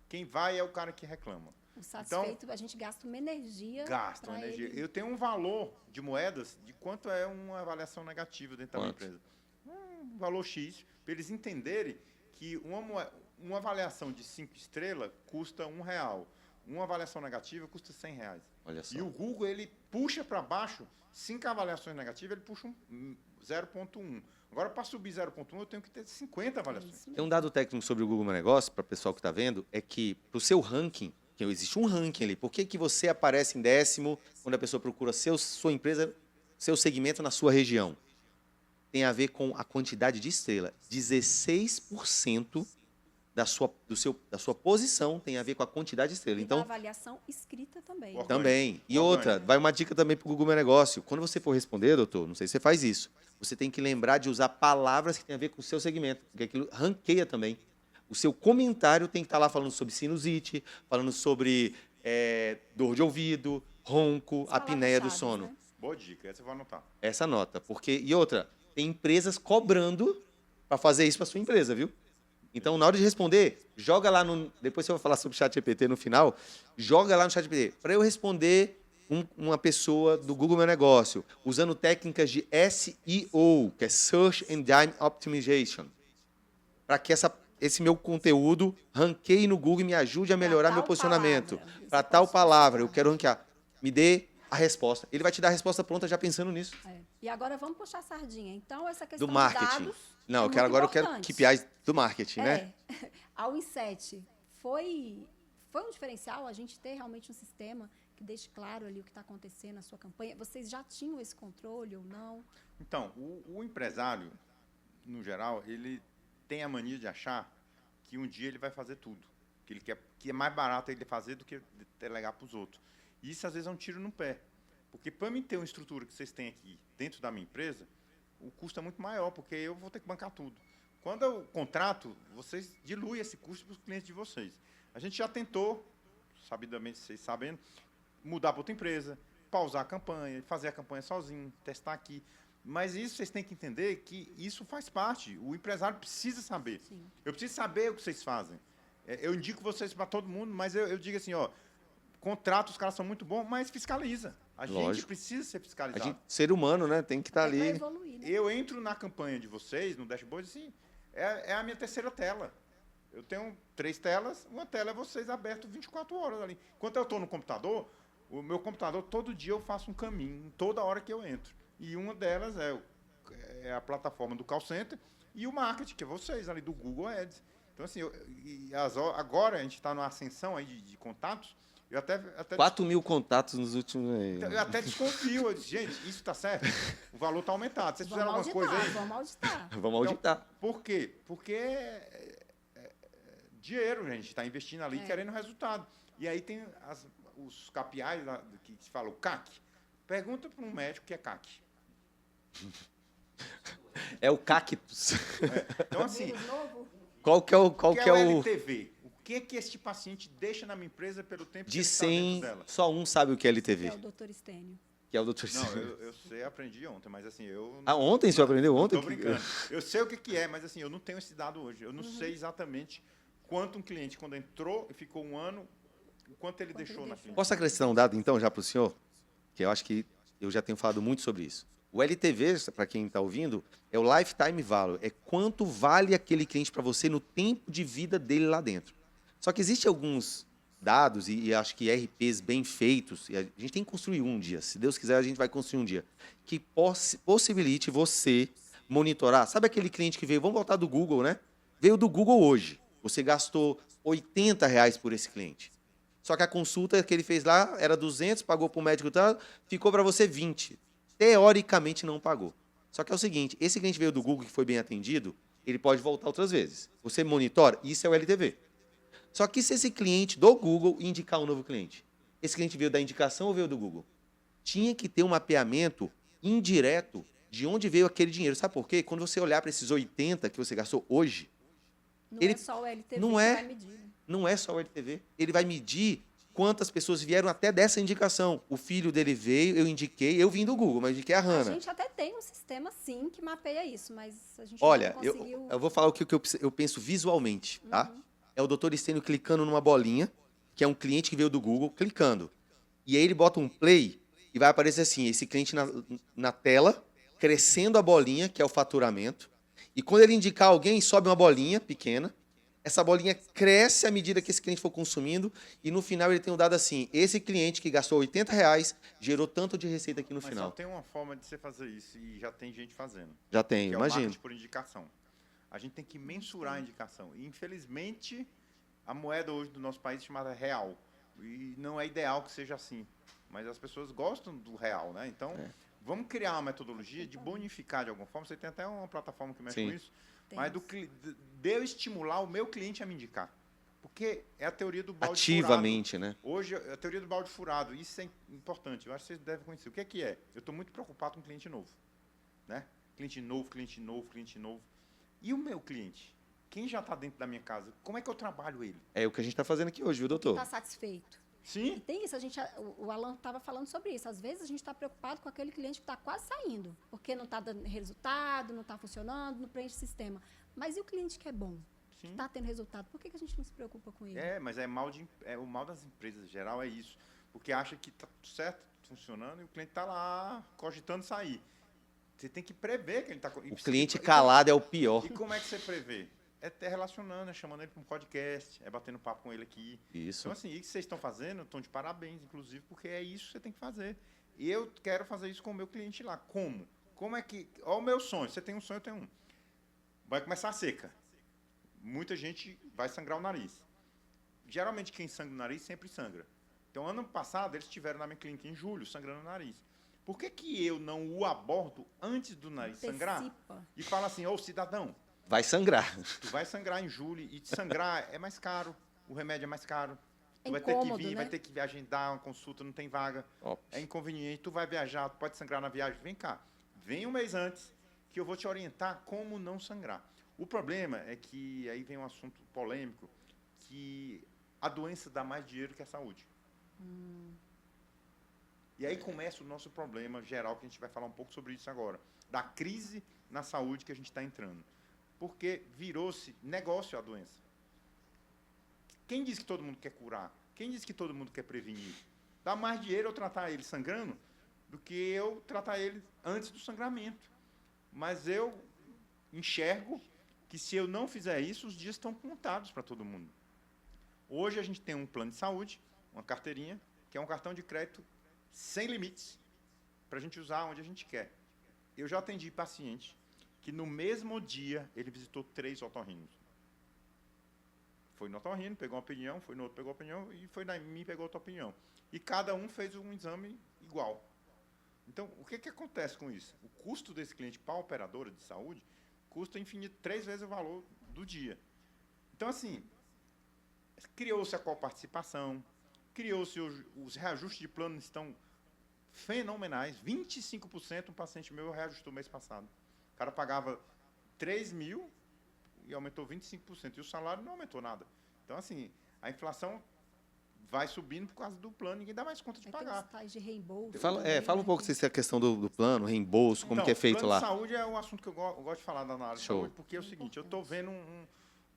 Speaker 3: Quem vai é o cara que reclama.
Speaker 2: O satisfeito, a gente gasta uma energia.
Speaker 3: Gasto
Speaker 2: pra
Speaker 3: energia.
Speaker 2: ele.
Speaker 3: Eu tenho um valor de moedas de quanto é uma avaliação negativa dentro da minha
Speaker 1: Quanto?
Speaker 3: empresa. Um valor X, para eles entenderem que uma avaliação de 5 estrelas custa R$1. Uma avaliação negativa custa R$100.
Speaker 1: Olha só.
Speaker 3: E o Google, ele puxa para baixo 5 avaliações negativas, ele puxa 0,1. Agora, para subir 0,1, eu tenho que ter 50 avaliações.
Speaker 1: Tem um dado técnico sobre o Google Meu Negócio, para o pessoal que está vendo, é que para o seu ranking, que existe um ranking ali, por que, que você aparece em 10º quando a pessoa procura sua empresa, seu segmento na sua região? Tem a ver com a quantidade de estrela. 16% da sua posição tem a ver com a quantidade de estrela.
Speaker 2: E
Speaker 1: Então,
Speaker 2: da avaliação escrita também.
Speaker 3: Orgânico.
Speaker 1: também. E
Speaker 3: Orgânico.
Speaker 1: outra, vai uma dica também para o Google Meu Negócio. Quando você for responder, doutor, não sei se você faz isso, você tem que lembrar de usar palavras que têm a ver com o seu segmento, porque aquilo ranqueia também. O seu comentário tem que estar lá falando sobre sinusite, falando sobre dor de ouvido, ronco,
Speaker 2: As
Speaker 1: apneia do
Speaker 2: palavras-chaves,
Speaker 1: sono.
Speaker 2: né?
Speaker 3: Boa dica, essa eu vou anotar.
Speaker 1: Essa nota. E outra, tem empresas cobrando para fazer isso para sua empresa, viu? Então, na hora de responder, joga lá no... Depois você vai falar sobre o ChatGPT no final. Joga lá no ChatGPT. Para eu responder uma pessoa do Google Meu Negócio, usando técnicas de SEO, que é Search Engine Optimization, para que esse meu conteúdo ranqueie no Google e me ajude a melhorar
Speaker 2: Pra
Speaker 1: meu
Speaker 2: tal
Speaker 1: posicionamento.
Speaker 2: palavra. Você
Speaker 1: Para
Speaker 2: pode
Speaker 1: tal palavra, eu
Speaker 2: especificar.
Speaker 1: quero ranquear. Me dê a resposta. Ele vai te dar a resposta pronta já pensando nisso.
Speaker 2: É. E agora vamos puxar a sardinha. Então, essa questão
Speaker 1: Do
Speaker 2: de
Speaker 1: marketing.
Speaker 2: dados
Speaker 1: Não,
Speaker 2: é
Speaker 1: eu quero
Speaker 2: muito
Speaker 1: agora eu quero
Speaker 2: importante.
Speaker 1: KPIs do marketing, né?
Speaker 2: A Win7 foi um diferencial a gente ter realmente um sistema que deixe claro ali o que está acontecendo na sua campanha. Vocês já tinham esse controle ou não?
Speaker 3: Então, o empresário, no geral, ele tem a mania de achar que um dia ele vai fazer tudo. Que ele quer, que é mais barato ele fazer do que delegar para os outros. E isso, às vezes, é um tiro no pé. Porque para mim ter uma estrutura que vocês têm aqui dentro da minha empresa, o custo é muito maior, porque eu vou ter que bancar tudo. Quando eu contrato, vocês diluem esse custo para os clientes de vocês. A gente já tentou, sabidamente, vocês sabendo, mudar para outra empresa, pausar a campanha, fazer a campanha sozinho, testar aqui. Mas isso vocês têm que entender que isso faz parte. O empresário precisa saber.
Speaker 2: Sim.
Speaker 3: Eu preciso saber o que vocês fazem. Eu indico vocês para todo mundo, mas eu digo assim, ó, contrato, os caras são muito bons, mas fiscaliza. A gente
Speaker 1: Lógico.
Speaker 3: precisa ser
Speaker 1: A
Speaker 3: fiscalizado.
Speaker 1: gente, ser humano, né? Tem que estar
Speaker 2: Para
Speaker 1: ali.
Speaker 2: evoluir, né?
Speaker 3: Eu entro na campanha de vocês, no dashboard, assim, é a minha terceira tela. Eu tenho 3 telas, uma tela é vocês aberto 24 horas ali. Enquanto eu estou no computador, o meu computador, todo dia eu faço um caminho, toda hora que eu entro. E uma delas é a plataforma do call center e o marketing, que é vocês ali, do Google Ads. Então, assim, agora a gente está numa ascensão aí de contatos. Eu até
Speaker 1: 4.000 contatos nos últimos...
Speaker 3: eu até desconfio. Eu disse, gente, isso está certo? O valor está aumentado. Vocês fizeram alguma coisa aí?
Speaker 2: Vamos auditar.
Speaker 1: Vamos auditar.
Speaker 3: Por quê? Porque é dinheiro, gente. Está investindo ali querendo resultado. E aí tem os KPIs que se fala, o CAC. Pergunta para um médico o que é CAC.
Speaker 1: É o cactus.
Speaker 3: Então, assim,
Speaker 2: Vírus novo?
Speaker 1: Qual que é o...
Speaker 3: o que é o LTV? O que este paciente deixa na minha empresa pelo tempo que
Speaker 1: De
Speaker 3: ele está dentro
Speaker 1: 100,
Speaker 3: dela?
Speaker 1: só um sabe o que é LTV,
Speaker 2: É o doutor Estênio.
Speaker 1: que é o doutor...
Speaker 3: Não, eu sei, aprendi ontem, mas assim, eu...
Speaker 1: Ah, ontem você aprendeu? Ontem?
Speaker 3: Estou brincando. Eu sei o que é, mas assim, eu não tenho esse dado hoje. Eu não sei exatamente quanto um cliente, quando entrou e ficou um ano, o quanto ele deixou na clínica.
Speaker 1: Posso acrescentar um dado, então, já para o senhor? Que eu acho que eu já tenho falado muito sobre isso. O LTV, para quem está ouvindo, é o Lifetime Value. É quanto vale aquele cliente para você no tempo de vida dele lá dentro. Só que existem alguns dados, e acho que RPs bem feitos, e a gente tem que construir um dia. Se Deus quiser, a gente vai construir um dia. Que possibilite você monitorar. Sabe aquele cliente que veio, vamos voltar do Google, né? Veio do Google hoje. Você gastou R$80 por esse cliente. Só que a consulta que ele fez lá era 200, pagou para o médico e tal, ficou para você 20. Teoricamente não pagou. Só que é o seguinte, esse cliente veio do Google que foi bem atendido, ele pode voltar outras vezes. Você monitora, isso é o LTV. Só que se esse cliente do Google indicar um novo cliente, esse cliente veio da indicação ou veio do Google? Tinha que ter um mapeamento indireto de onde veio aquele dinheiro. Sabe por quê? Quando você olhar para esses 80 que você gastou hoje,
Speaker 2: Não
Speaker 1: Ele-
Speaker 2: é só o LTV
Speaker 1: não
Speaker 2: que
Speaker 1: é.
Speaker 2: vai medir. Né?
Speaker 1: não é só o LTV. Ele vai medir quantas pessoas vieram até dessa indicação. O filho dele veio, eu indiquei, eu vim do Google, mas indiquei a
Speaker 2: A
Speaker 1: Hannah.
Speaker 2: gente até tem um sistema, sim, que mapeia isso, mas a gente
Speaker 1: Olha,
Speaker 2: não conseguiu...
Speaker 1: eu vou falar o que eu penso visualmente, tá? É o doutor Estênio clicando numa bolinha que é um cliente que veio do Google, clicando. E aí ele bota um play e vai aparecer assim, esse cliente na tela, crescendo a bolinha, que é o faturamento. E quando ele indicar alguém, sobe uma bolinha pequena. Essa bolinha cresce à medida que esse cliente for consumindo. E no final ele tem um dado assim, esse cliente que gastou R$ 80 gerou tanto de receita aqui no
Speaker 3: Mas
Speaker 1: final.
Speaker 3: só tem uma forma de você fazer isso, e já tem gente fazendo.
Speaker 1: Já tem,
Speaker 3: Que é o
Speaker 1: imagino.
Speaker 3: marketing por indicação. A gente tem que mensurar a indicação. E, infelizmente, a moeda hoje do nosso país é chamada real. E não é ideal que seja assim. Mas as pessoas gostam do real, né? Então, vamos criar uma metodologia de bonificar de alguma forma. Você tem até uma plataforma que mexe
Speaker 1: Sim.
Speaker 3: com isso. Mas de eu estimular o meu cliente a me indicar. Porque é a teoria do balde
Speaker 1: Ativamente,
Speaker 3: furado.
Speaker 1: né?
Speaker 3: Hoje, a teoria do balde furado, isso é importante. Eu acho que vocês devem conhecer. O que é? Eu estou muito preocupado com cliente novo. Né? Cliente novo, cliente novo, cliente novo. E o meu cliente? Quem já está dentro da minha casa? Como é que eu trabalho ele?
Speaker 1: É o que a gente está fazendo aqui hoje, viu, doutor?
Speaker 2: Está satisfeito.
Speaker 3: Sim.
Speaker 2: E tem isso, o Alan estava falando sobre isso. Às vezes a gente está preocupado com aquele cliente que está quase saindo, porque não está dando resultado, não está funcionando, não preenche sistema. Mas e o cliente que é bom, que está tendo resultado? Por que a gente não se preocupa com ele?
Speaker 3: Mas o mal das empresas em geral é isso. Porque acha que está tudo certo, funcionando, e o cliente está lá cogitando sair. Você tem que prever que ele está...
Speaker 1: O cliente calado é o pior.
Speaker 3: E como é que você prevê? É ter relacionando, é chamando ele para um podcast, é batendo papo com ele aqui.
Speaker 1: Isso.
Speaker 3: Então, assim, isso que vocês estão fazendo, estão de parabéns, inclusive, porque é isso que você tem que fazer. E eu quero fazer isso com o meu cliente lá. Como? Como é que... Olha o meu sonho. Você tem um sonho, eu tenho um. Vai começar a seca. Muita gente vai sangrar o nariz. Geralmente, quem sangra o nariz sempre sangra. Então, ano passado, eles estiveram na minha clínica em julho, sangrando o nariz. Por que eu não o abordo antes do nariz sangrar? E fala assim, ô cidadão,
Speaker 1: vai sangrar.
Speaker 3: Tu vai sangrar em julho, e sangrar é mais caro, o remédio é mais caro. Tu vai
Speaker 2: incômodo,
Speaker 3: ter que vir,
Speaker 2: né?
Speaker 3: vai ter que agendar uma consulta, não tem vaga. É inconveniente, tu vai viajar, tu pode sangrar na viagem. Vem cá, vem um mês antes, que eu vou te orientar como não sangrar. O problema é que, aí vem um assunto polêmico, que a doença dá mais dinheiro que a saúde. E aí começa o nosso problema geral, que a gente vai falar um pouco sobre isso agora, da crise na saúde que a gente está entrando. Porque virou-se negócio a doença. Quem diz que todo mundo quer curar? Quem diz que todo mundo quer prevenir? Dá mais dinheiro eu tratar ele sangrando do que eu tratar ele antes do sangramento. Mas eu enxergo que se eu não fizer isso, os dias estão contados para todo mundo. Hoje a gente tem um plano de saúde, uma carteirinha, que é um cartão de crédito sem limites, para a gente usar onde a gente quer. Eu já atendi paciente que no mesmo dia ele visitou 3 otorrinos. Foi no otorrino, pegou uma opinião, foi no outro, pegou opinião, e foi na mim, pegou outra opinião. E cada um fez um exame igual. Então, o que acontece com isso? O custo desse cliente para a operadora de saúde custa infinito, 3 vezes o valor do dia. Então, assim, criou-se a coparticipação, criou-se os reajustes de plano estão fenomenais. 25% um paciente meu reajustou mês passado. O cara pagava 3 mil e aumentou 25%. E o salário não aumentou nada. Então, assim, a inflação vai subindo por causa do plano, ninguém dá mais conta de pagar.
Speaker 2: De reembolso.
Speaker 1: Fala um pouco se a questão do plano, reembolso, como que é feito lá.
Speaker 3: O plano de saúde é um assunto que eu gosto de falar na área de saúde, porque é o seguinte, eu estou vendo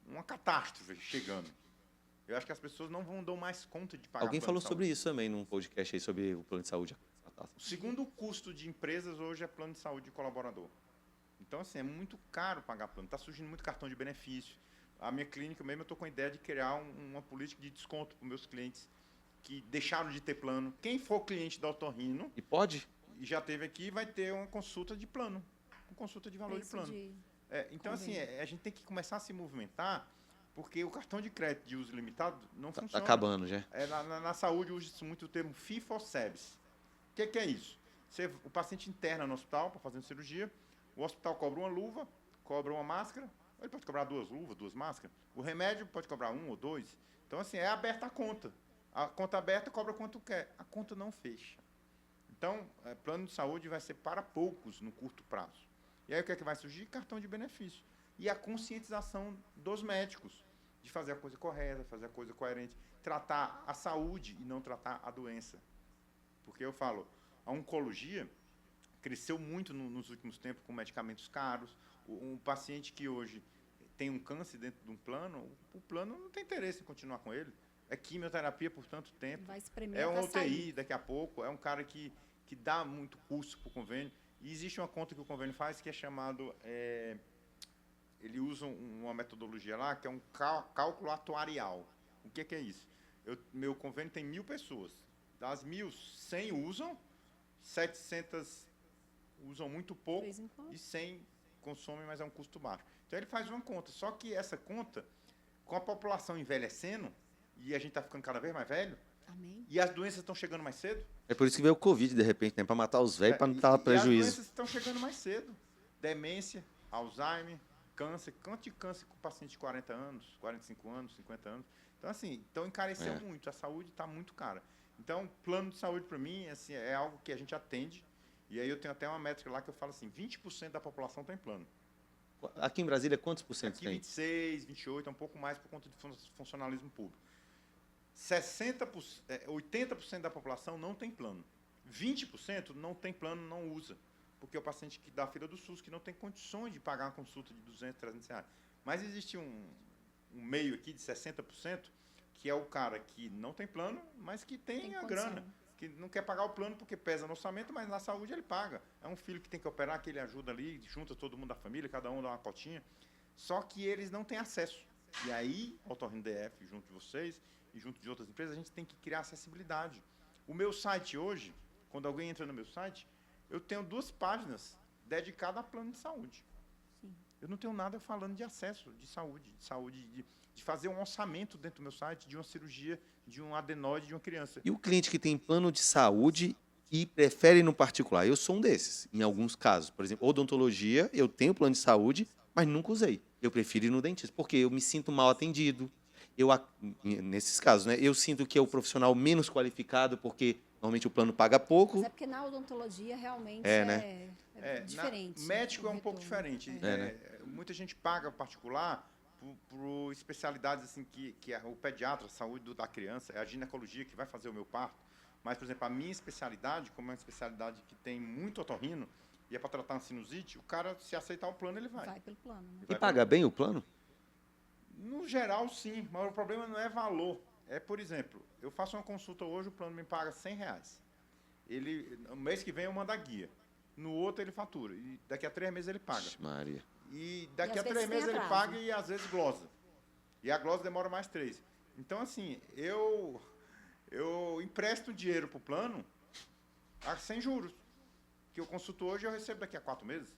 Speaker 3: uma catástrofe chegando. Eu acho que as pessoas não dão mais conta de pagar.
Speaker 1: Alguém falou sobre isso também num podcast aí, sobre o plano de saúde.
Speaker 3: O segundo custo de empresas hoje é plano de saúde de colaborador. Então, assim, é muito caro pagar plano. Está surgindo muito cartão de benefício. A minha clínica mesmo, eu estou com a ideia de criar uma política de desconto para os meus clientes que deixaram de ter plano. Quem for cliente da Otorrino...
Speaker 1: E pode?
Speaker 3: E já teve aqui, vai ter uma consulta de plano. Uma consulta de valor de plano. Então, assim, a gente tem que começar a se movimentar, porque o cartão de crédito de uso limitado não funciona.
Speaker 1: Está acabando já.
Speaker 3: Na saúde, usa-se muito o termo fee for service. O que é isso? O paciente interna no hospital para fazer uma cirurgia, o hospital cobra uma luva, cobra uma máscara, ele pode cobrar 2 luvas, 2 máscaras. O remédio pode cobrar 1 ou 2. Então, assim, é aberta a conta. A conta aberta cobra quanto quer. A conta não fecha. Então, plano de saúde vai ser para poucos no curto prazo. E aí, o que é que vai surgir? Cartão de benefício. E a conscientização dos médicos de fazer a coisa correta, fazer a coisa coerente, tratar a saúde e não tratar a doença. Porque eu falo, a oncologia cresceu muito nos últimos tempos com medicamentos caros. Um paciente que hoje tem um câncer dentro de um plano, o plano não tem interesse em continuar com ele. é quimioterapia por tanto tempo,
Speaker 2: Vai espremer
Speaker 3: é um
Speaker 2: até sair.
Speaker 3: UTI daqui a pouco, é um cara que dá muito custo para o convênio. E existe uma conta que o convênio faz que é chamado... ele usa uma metodologia lá que é um cálculo atuarial. O que é isso? Meu convênio tem 1.000 pessoas. Das 1.000, 100 usam, 700 usam muito pouco
Speaker 2: De vez em quando.
Speaker 3: e 100 consomem, mas é um custo baixo. Então ele faz uma conta. Só que essa conta, com a população envelhecendo, e a gente está ficando cada vez mais velho,
Speaker 2: Amém.
Speaker 3: e as doenças estão chegando mais cedo.
Speaker 1: É por isso que veio o Covid, de repente, né? Para matar os velhos, para não dar
Speaker 3: E as
Speaker 1: prejuízo.
Speaker 3: doenças estão chegando mais cedo. Demência, Alzheimer, câncer. Quanto de câncer com paciente de 40 anos, 45 anos, 50 anos? Então, assim, encareceu muito. A saúde está muito cara. Então, plano de saúde, para mim, assim, é algo que a gente atende. E aí eu tenho até uma métrica lá que eu falo assim, 20% da população tem plano.
Speaker 1: Aqui em Brasília, quantos por cento
Speaker 3: Aqui
Speaker 1: tem?
Speaker 3: 26, 28, é um pouco mais por conta de funcionalismo público. 80% da população não tem plano. 20% não tem plano, não usa. Porque é o paciente que da fila do SUS que não tem condições de pagar uma consulta de 200, 300 reais. Mas existe um meio aqui de 60%, que é o cara que não tem plano, mas que tem a
Speaker 2: condição.
Speaker 3: grana. Que não quer pagar o plano porque pesa no orçamento, mas na saúde ele paga. É um filho que tem que operar, que ele ajuda ali, junta todo mundo da família, cada um dá uma cotinha. Só que eles não têm acesso. E aí, o Otorrino DF, junto de vocês e junto de outras empresas, a gente tem que criar acessibilidade. O meu site hoje, quando alguém entra no meu site, eu tenho 2 páginas dedicadas a plano de saúde.
Speaker 2: Sim.
Speaker 3: Eu não tenho nada falando de acesso, de saúde, de fazer um orçamento dentro do meu site de uma cirurgia, de um adenoide de uma criança.
Speaker 1: E o cliente que tem plano de saúde e prefere ir no particular? Eu sou um desses, em alguns casos. Por exemplo, odontologia, eu tenho plano de saúde, mas nunca usei. Eu prefiro ir no dentista, porque eu me sinto mal atendido. Nesses casos, né? Eu sinto que é o profissional menos qualificado, porque normalmente o plano paga pouco.
Speaker 2: Mas é porque na odontologia realmente
Speaker 1: né?
Speaker 2: é diferente.
Speaker 3: Médico
Speaker 2: o
Speaker 3: é um pouco
Speaker 2: retorno.
Speaker 3: diferente.
Speaker 1: né?
Speaker 3: Muita gente paga particular por especialidades assim que é o pediatra, a saúde da criança, é a ginecologia que vai fazer o meu parto. Mas, por exemplo, a minha especialidade, como é uma especialidade que tem muito otorrino, e é para tratar uma sinusite, o cara, se aceitar o plano, ele vai.
Speaker 2: Vai pelo plano. Né?
Speaker 1: E paga bem o plano?
Speaker 3: No geral, sim, mas o problema não é valor. É, por exemplo, eu faço uma consulta hoje, o plano me paga R$100. No mês que vem eu mando a guia. No outro ele fatura. E daqui a 3 meses ele paga.
Speaker 1: Ixi, Maria.
Speaker 3: E daqui
Speaker 2: E
Speaker 3: a
Speaker 2: às
Speaker 3: 3
Speaker 2: vezes
Speaker 3: meses
Speaker 2: tem
Speaker 3: ele
Speaker 2: atraso.
Speaker 3: paga e às vezes glosa. E a glosa demora mais 3. Então, assim, eu empresto dinheiro para o plano sem juros. Que eu consulto hoje e eu recebo daqui a 4 meses.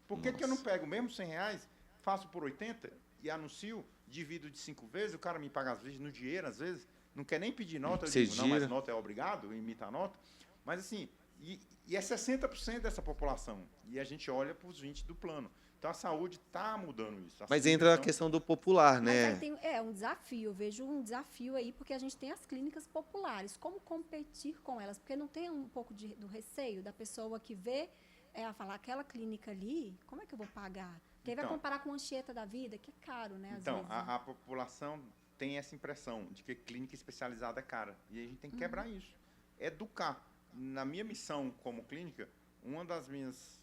Speaker 3: Por que eu não pego mesmo R$100, faço por 80 e anuncio, divido de 5 vezes, o cara me paga às vezes no dinheiro, às vezes, não quer nem pedir nota, eu
Speaker 1: Você
Speaker 3: digo, não, mas
Speaker 1: gira.
Speaker 3: nota é obrigado, imita a nota. Mas assim, e é 60% dessa população. E a gente olha para os 20% do plano. Então a saúde está mudando isso.
Speaker 1: Mas entra a
Speaker 3: submissão-
Speaker 1: questão do popular,
Speaker 2: Mas
Speaker 1: né?
Speaker 2: aí tem um desafio, eu vejo um desafio aí, porque a gente tem as clínicas populares. Como competir com elas? Porque não tem um pouco do receio da pessoa que vê, ela falar, aquela clínica ali, como é que eu vou pagar? Porque aí vai
Speaker 3: Então.
Speaker 2: comparar com a Anchieta da vida, que é caro, né? Às
Speaker 3: Então,
Speaker 2: vezes, né?
Speaker 3: a população tem essa impressão de que clínica especializada é cara. E a gente tem que quebrar isso. Educar. Na minha missão como clínica, uma das minhas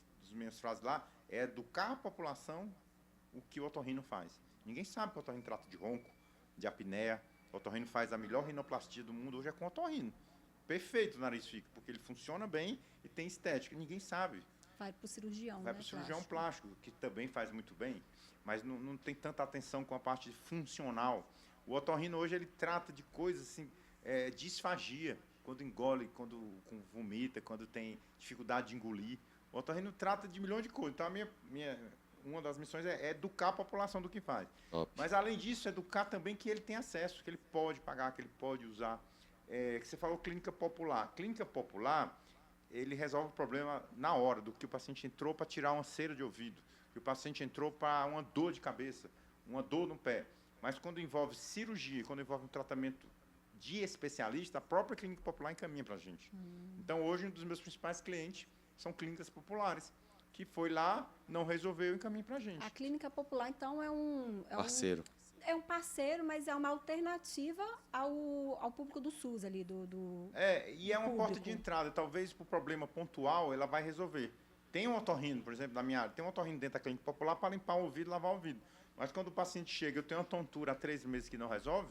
Speaker 3: frases lá é educar a população o que o otorrino faz. Ninguém sabe que o otorrino trata de ronco, de apneia. O otorrino faz a melhor rinoplastia do mundo hoje é com o otorrino. Perfeito o nariz fica, porque ele funciona bem e tem estética. Ninguém sabe.
Speaker 2: Vai para o cirurgião,
Speaker 3: Vai
Speaker 2: né?
Speaker 3: para o cirurgião plástico, que também faz muito bem, mas não tem tanta atenção com a parte funcional. O otorrino hoje ele trata de coisas assim, disfagia, quando engole, quando vomita, quando tem dificuldade de engolir. O otorrino trata de milhões de coisas. Então, uma das missões é educar a população do que faz.
Speaker 1: Top.
Speaker 3: Mas, além disso, educar também que ele tem acesso, que ele pode pagar, que ele pode usar. Que você falou clínica popular. Clínica popular, ele resolve o problema na hora, do que o paciente entrou para tirar uma cera de ouvido, que o paciente entrou para uma dor de cabeça, uma dor no pé. Mas quando envolve cirurgia, quando envolve um tratamento de especialista, a própria clínica popular encaminha para a gente. Então, hoje, um dos meus principais clientes são clínicas populares, que foi lá, não resolveu e encaminha para a gente.
Speaker 2: A clínica popular, então,
Speaker 1: Parceiro.
Speaker 2: é um parceiro, mas é uma alternativa ao público do SUS ali,
Speaker 3: E é uma
Speaker 2: público.
Speaker 3: porta de entrada. Talvez, por problema pontual, ela vai resolver. Tem um otorrino, por exemplo, na minha área, tem um otorrino dentro da clínica popular para limpar o ouvido, lavar o ouvido. Mas quando o paciente chega, eu tenho uma tontura há 3 meses que não resolve,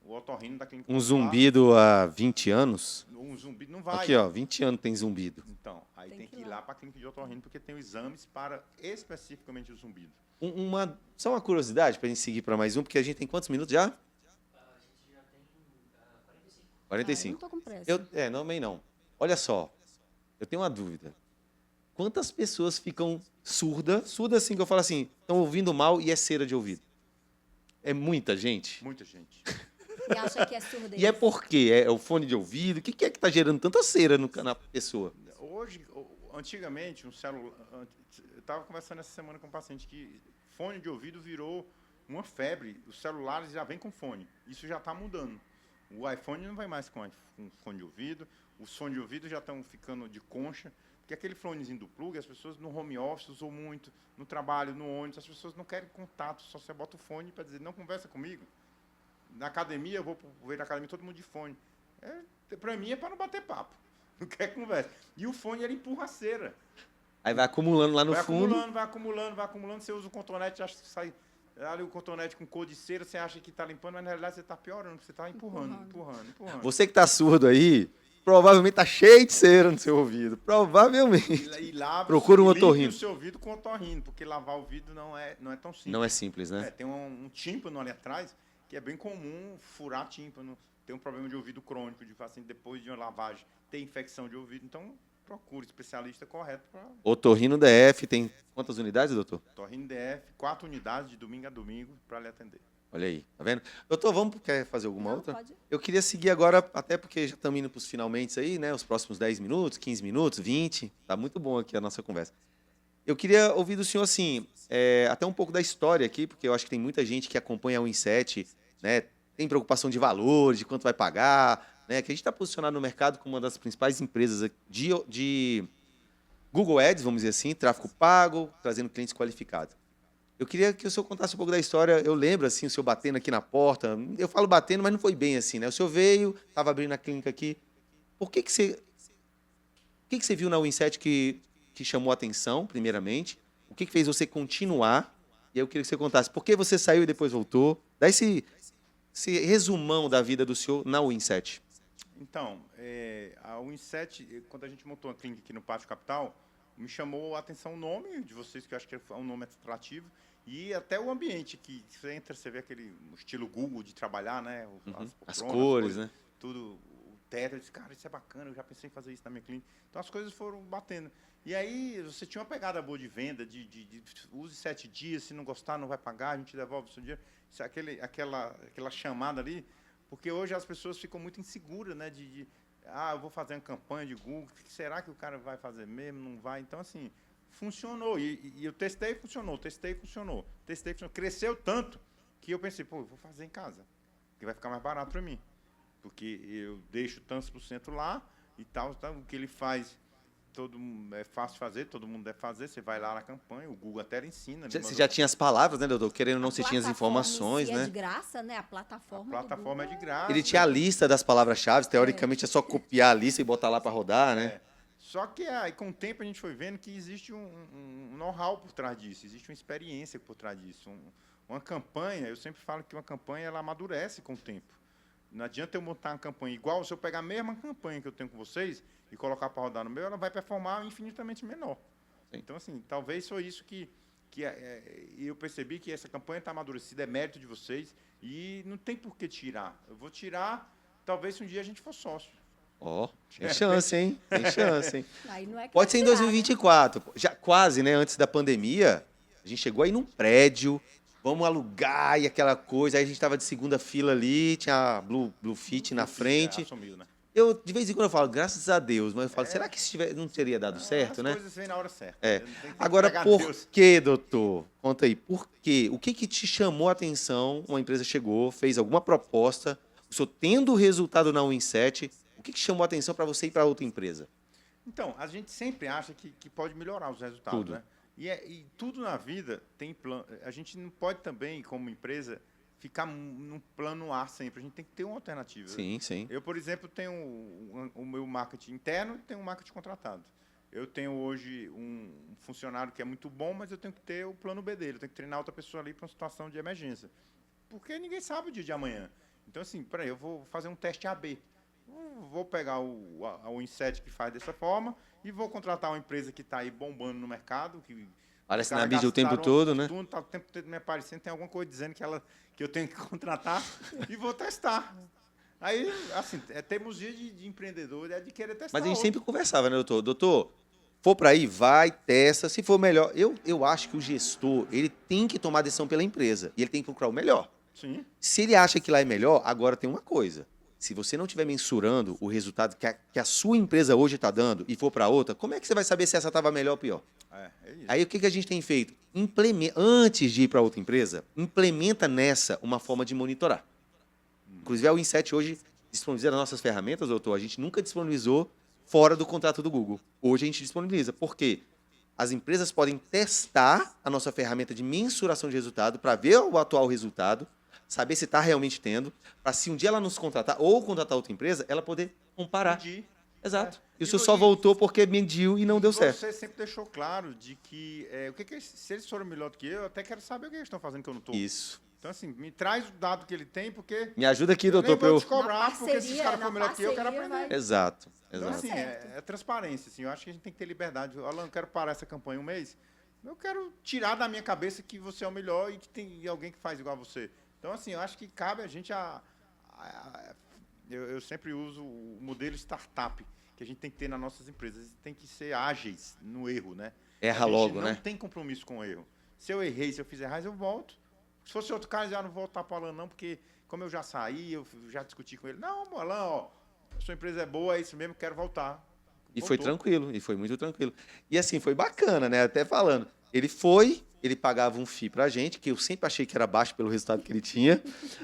Speaker 3: o otorrino da clínica
Speaker 1: Um
Speaker 3: popular.
Speaker 1: zumbido há 20 anos?
Speaker 3: Um zumbido não vai.
Speaker 1: Aqui, ó, 20 anos tem zumbido.
Speaker 3: Então, aí tem que ir
Speaker 2: ir
Speaker 3: lá para a clínica de otorrino, porque tem os exames para especificamente o zumbido.
Speaker 1: Só uma curiosidade para a gente seguir para mais um, porque a gente tem quantos minutos já?
Speaker 4: A gente já tem 45.
Speaker 2: Ah, eu não
Speaker 1: 45.
Speaker 2: tô com pressa.
Speaker 1: Não, também não. Olha só, eu tenho uma dúvida. Quantas pessoas ficam surdas assim, que eu falo assim, estão ouvindo mal e é cera de ouvido? É muita gente?
Speaker 3: Muita gente.
Speaker 2: E acha que é surdez.
Speaker 1: E é por quê? É o fone de ouvido? O que é que está gerando tanta cera na pessoa?
Speaker 3: Hoje, antigamente, um celular. Eu estava conversando essa semana com um paciente que fone de ouvido virou uma febre. Os celulares já vêm com fone. Isso já está mudando. O iPhone não vai mais com fone de ouvido. Os fones de ouvido já estão ficando de concha. Porque aquele fonezinho do plug, as pessoas no home office usam muito, no trabalho, no ônibus, as pessoas não querem contato, só você bota o fone para dizer, não conversa comigo. Na academia, eu vou ver na academia todo mundo de fone. Para mim é para não bater papo. Não quer conversa. E o fone, ele empurra a cera.
Speaker 1: Aí vai acumulando lá no fundo.
Speaker 3: Vai acumulando. Você usa o cotonete, acha que sai ali o cotonete com cor de cera, você acha que está limpando, mas na realidade você está piorando, porque você está empurrando.
Speaker 1: Você que está surdo aí, provavelmente está cheio de cera no seu ouvido. Provavelmente.
Speaker 3: E lava,
Speaker 1: Procura um
Speaker 3: limpe
Speaker 1: otorrino.
Speaker 3: o seu ouvido com otorrino, porque lavar o ouvido não é tão simples.
Speaker 1: Não é simples, né?
Speaker 3: Tem um tímpano ali atrás, que é bem comum furar tímpano, ter um problema de ouvido crônico, de assim, depois de uma lavagem, ter infecção de ouvido. Então, procure o especialista correto para...
Speaker 1: Otorrino DF tem quantas unidades, doutor?
Speaker 3: Otorrino DF, 4 unidades de domingo a domingo para lhe atender.
Speaker 1: Olha aí, tá vendo? Doutor, quer fazer alguma
Speaker 2: Não,
Speaker 1: outra?
Speaker 2: pode.
Speaker 1: Eu queria seguir agora, até porque já estamos indo para os finalmente aí, né? Os próximos 10 minutos, 15 minutos, 20. Tá muito bom aqui a nossa conversa. Eu queria ouvir do senhor, assim, até um pouco da história aqui, porque eu acho que tem muita gente que acompanha o Inset, né? Tem preocupação de valores, de quanto vai pagar, né? Que a gente está posicionado no mercado como uma das principais empresas de Google Ads, vamos dizer assim, tráfego pago, trazendo clientes qualificados. Eu queria que o senhor contasse um pouco da história. Eu lembro, assim, o senhor batendo aqui na porta. Eu falo batendo, mas não foi bem assim, né? O senhor veio, estava abrindo a clínica aqui. O que você viu na Winset que chamou a atenção, primeiramente? O que fez você continuar? E aí eu queria que você contasse por que você saiu e depois voltou. Dá esse resumão da vida do senhor na Winset.
Speaker 3: Então, a Winset, quando a gente montou a clínica aqui no Pátio Capital, me chamou a atenção o nome de vocês, que eu acho que é um nome atrativo, e até o ambiente, que você entra, você vê aquele estilo Google de trabalhar, né?
Speaker 1: As cores, né?
Speaker 3: Tudo, o teto, eu disse, cara, isso é bacana, eu já pensei em fazer isso na minha clínica. Então as coisas foram batendo. E aí você tinha uma pegada boa de venda, de use 7 dias, se não gostar não vai pagar, a gente devolve o seu dinheiro. Isso, aquela chamada ali, porque hoje as pessoas ficam muito inseguras, né? Eu vou fazer uma campanha de Google, será que o cara vai fazer mesmo, não vai? Então, assim, funcionou. E eu testei, funcionou. Cresceu tanto que eu pensei, eu vou fazer em casa, que vai ficar mais barato para mim. Porque eu deixo tantos por cento lá e tal, o que ele faz, é fácil de fazer, todo mundo deve fazer, você vai lá na campanha, o Google até ensina.
Speaker 1: Você já tinha as palavras, né, doutor? Querendo ou não, você tinha as informações, né?
Speaker 2: É de graça, né? A plataforma
Speaker 3: é de graça.
Speaker 1: Ele tinha a lista das palavras-chave, teoricamente é só copiar a lista e botar lá para rodar, né?
Speaker 3: Só que aí, com o tempo a gente foi vendo que existe um know-how por trás disso, existe uma experiência por trás disso. Uma campanha, eu sempre falo que uma campanha ela amadurece com o tempo. Não adianta eu montar uma campanha igual, se eu pegar a mesma campanha que eu tenho com vocês e colocar para rodar no meu, ela vai performar infinitamente menor. Sim. Então, assim, talvez foi isso que eu percebi que essa campanha está amadurecida, é mérito de vocês e não tem por que tirar. Eu vou tirar, talvez se um dia a gente for sócio.
Speaker 1: Tem chance, hein? Tem chance, hein?
Speaker 2: Aí não é que
Speaker 1: pode ser em 2024. Já quase, né? Antes da pandemia, a gente chegou aí num prédio, vamos alugar e aquela coisa. Aí a gente estava de segunda fila ali, tinha a Blue Fit na frente.
Speaker 3: Assumiu, né?
Speaker 1: Eu, de vez em quando, eu falo, graças a Deus, mas eu falo, será que se não teria dado certo, né?
Speaker 3: As coisas vêm na hora certa.
Speaker 1: Agora, por que, doutor? Conta aí, por quê? O que te chamou a atenção? Uma empresa chegou, fez alguma proposta, o senhor tendo o resultado na Winset, o que chamou a atenção para você ir para outra empresa?
Speaker 3: Então, a gente sempre acha que pode melhorar os resultados,
Speaker 1: Tudo.
Speaker 3: né? E tudo na vida tem plano. A gente não pode também, como empresa, ficar num plano A sempre. A gente tem que ter uma alternativa.
Speaker 1: Sim, sim.
Speaker 3: Eu, por exemplo, tenho o meu marketing interno e tenho um marketing contratado. Eu tenho hoje um funcionário que é muito bom, mas eu tenho que ter o plano B dele. Eu tenho que treinar outra pessoa ali para uma situação de emergência. Porque ninguém sabe o dia de amanhã. Então, assim, peraí, eu vou fazer um teste AB. Vou pegar o Inset que faz dessa forma e vou contratar uma empresa que está aí bombando no mercado, que
Speaker 1: Parece
Speaker 3: os caras
Speaker 1: na mídia o tempo
Speaker 3: gastaram
Speaker 1: todo,
Speaker 3: uma
Speaker 1: né?
Speaker 3: fortuna, tá o tempo todo me aparecendo, tem alguma coisa dizendo que eu tenho que contratar e vou testar. Aí, assim, é teimosia de empreendedor, é de querer testar.
Speaker 1: Mas a gente
Speaker 3: outro.
Speaker 1: sempre conversava, né, doutor? Doutor, for para aí, vai, testa. Se for melhor, eu acho que o gestor, ele tem que tomar decisão pela empresa e ele tem que procurar o melhor.
Speaker 3: Sim.
Speaker 1: Se ele acha que lá é melhor, agora tem uma coisa. Se você não estiver mensurando o resultado que a sua empresa hoje está dando e for para outra, como é que você vai saber se essa estava melhor ou pior?
Speaker 3: É isso.
Speaker 1: Aí o que a gente tem feito? Antes de ir para outra empresa, implementa nessa uma forma de monitorar. Inclusive, a Win7 hoje disponibiliza as nossas ferramentas, doutor. A gente nunca disponibilizou fora do contrato do Google. Hoje a gente disponibiliza. Por quê? As empresas podem testar a nossa ferramenta de mensuração de resultado para ver o atual resultado, saber se está realmente tendo, para se um dia ela nos contratar ou contratar outra empresa, ela poder comparar.
Speaker 3: Medir.
Speaker 1: Exato. E o
Speaker 3: E
Speaker 1: senhor só voltou porque mediu e não deu certo.
Speaker 3: Você sempre deixou claro de que, se eles forem melhor do que eu até quero saber o que eles estão fazendo que eu não estou.
Speaker 1: Isso.
Speaker 3: Então, assim, me traz o dado que ele tem, porque
Speaker 1: Me ajuda aqui,
Speaker 3: eu nem
Speaker 1: doutor, para
Speaker 3: vou
Speaker 1: eu...
Speaker 3: te cobrar,
Speaker 2: Na
Speaker 3: porque se os
Speaker 2: parceria,
Speaker 3: caras
Speaker 2: na
Speaker 3: forem melhor que eu quero
Speaker 2: parceria
Speaker 3: aprender.
Speaker 2: vai-
Speaker 1: Exato.
Speaker 3: Então,
Speaker 1: Exato.
Speaker 3: assim,
Speaker 2: certo.
Speaker 3: é transparência. Assim, eu acho que a gente tem que ter liberdade. Alan, eu quero parar essa campanha um mês. Eu quero tirar da minha cabeça que você é o melhor e que tem alguém que faz igual a você. Então, assim, eu acho que cabe a gente eu sempre uso o modelo startup que a gente tem que ter nas nossas empresas. Tem que ser ágeis no erro, né?
Speaker 1: Erra
Speaker 3: A gente
Speaker 1: logo,
Speaker 3: não
Speaker 1: né?
Speaker 3: tem compromisso com o erro. Se eu errei, se eu fizer errado, eu volto. Se fosse outro cara, eu já não vou voltar para o Alan, não, porque como eu já saí, eu já discuti com ele. Não, Alan, ó, a sua empresa é boa, é isso mesmo, quero voltar.
Speaker 1: E foi
Speaker 3: Voltou.
Speaker 1: tranquilo, e foi muito tranquilo. E assim, foi bacana, né? Até falando. Ele pagava um FII pra gente, que eu sempre achei que era baixo pelo resultado que ele tinha.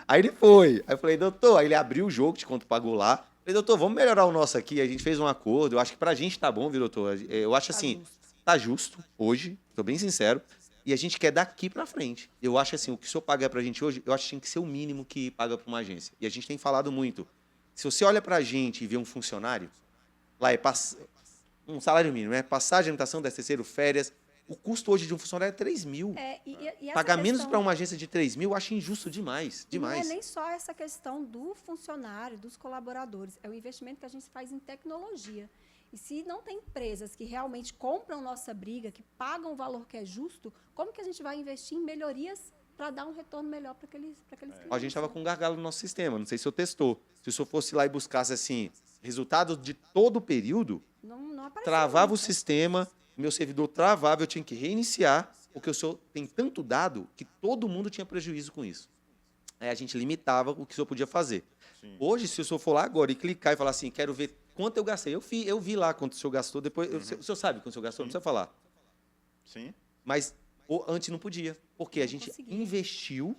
Speaker 1: Aí ele foi. Aí eu falei, doutor, aí ele abriu o jogo de quanto pagou lá. Falei, doutor, vamos melhorar o nosso aqui. A gente fez um acordo. Eu acho que pra gente tá bom, viu, doutor? Eu acho assim, tá justo hoje, tô bem sincero. E a gente quer daqui pra frente. Eu acho assim, o que o senhor paga pra gente hoje, eu acho que tinha que ser o mínimo que paga pra uma agência. E a gente tem falado muito. Se você olha pra gente e vê um funcionário, lá é um salário mínimo, né? Passagem, alimentação, 13º, férias. O custo hoje de um funcionário é 3 mil.
Speaker 2: E essa
Speaker 1: Pagar menos
Speaker 2: questão-
Speaker 1: para uma agência de 3 mil, eu acho injusto demais.
Speaker 2: Não é
Speaker 1: Demais.
Speaker 2: nem só essa questão do funcionário, dos colaboradores, é o investimento que a gente faz em tecnologia. E se não tem empresas que realmente compram nossa briga, que pagam o valor que é justo, como que a gente vai investir em melhorias para dar um retorno melhor para aqueles clientes?
Speaker 1: Ó, a gente estava com um gargalo no nosso sistema, não sei se o senhor testou. Se o senhor fosse lá e buscasse assim, resultados de todo o período,
Speaker 2: Não apareceu
Speaker 1: travava o
Speaker 2: nunca.
Speaker 1: sistema, meu servidor travava, eu tinha que reiniciar, porque o senhor tem tanto dado que todo mundo tinha prejuízo com isso. Aí a gente limitava o que o senhor podia fazer.
Speaker 3: Sim.
Speaker 1: Hoje, se o senhor for lá agora e clicar e falar assim, quero ver quanto eu gastei. Eu vi lá quanto o senhor gastou, depois. O senhor sabe quanto o senhor gastou, não precisa falar.
Speaker 3: Sim.
Speaker 1: Mas antes não podia, porque a
Speaker 2: Não
Speaker 1: gente
Speaker 2: conseguia.
Speaker 1: investiu,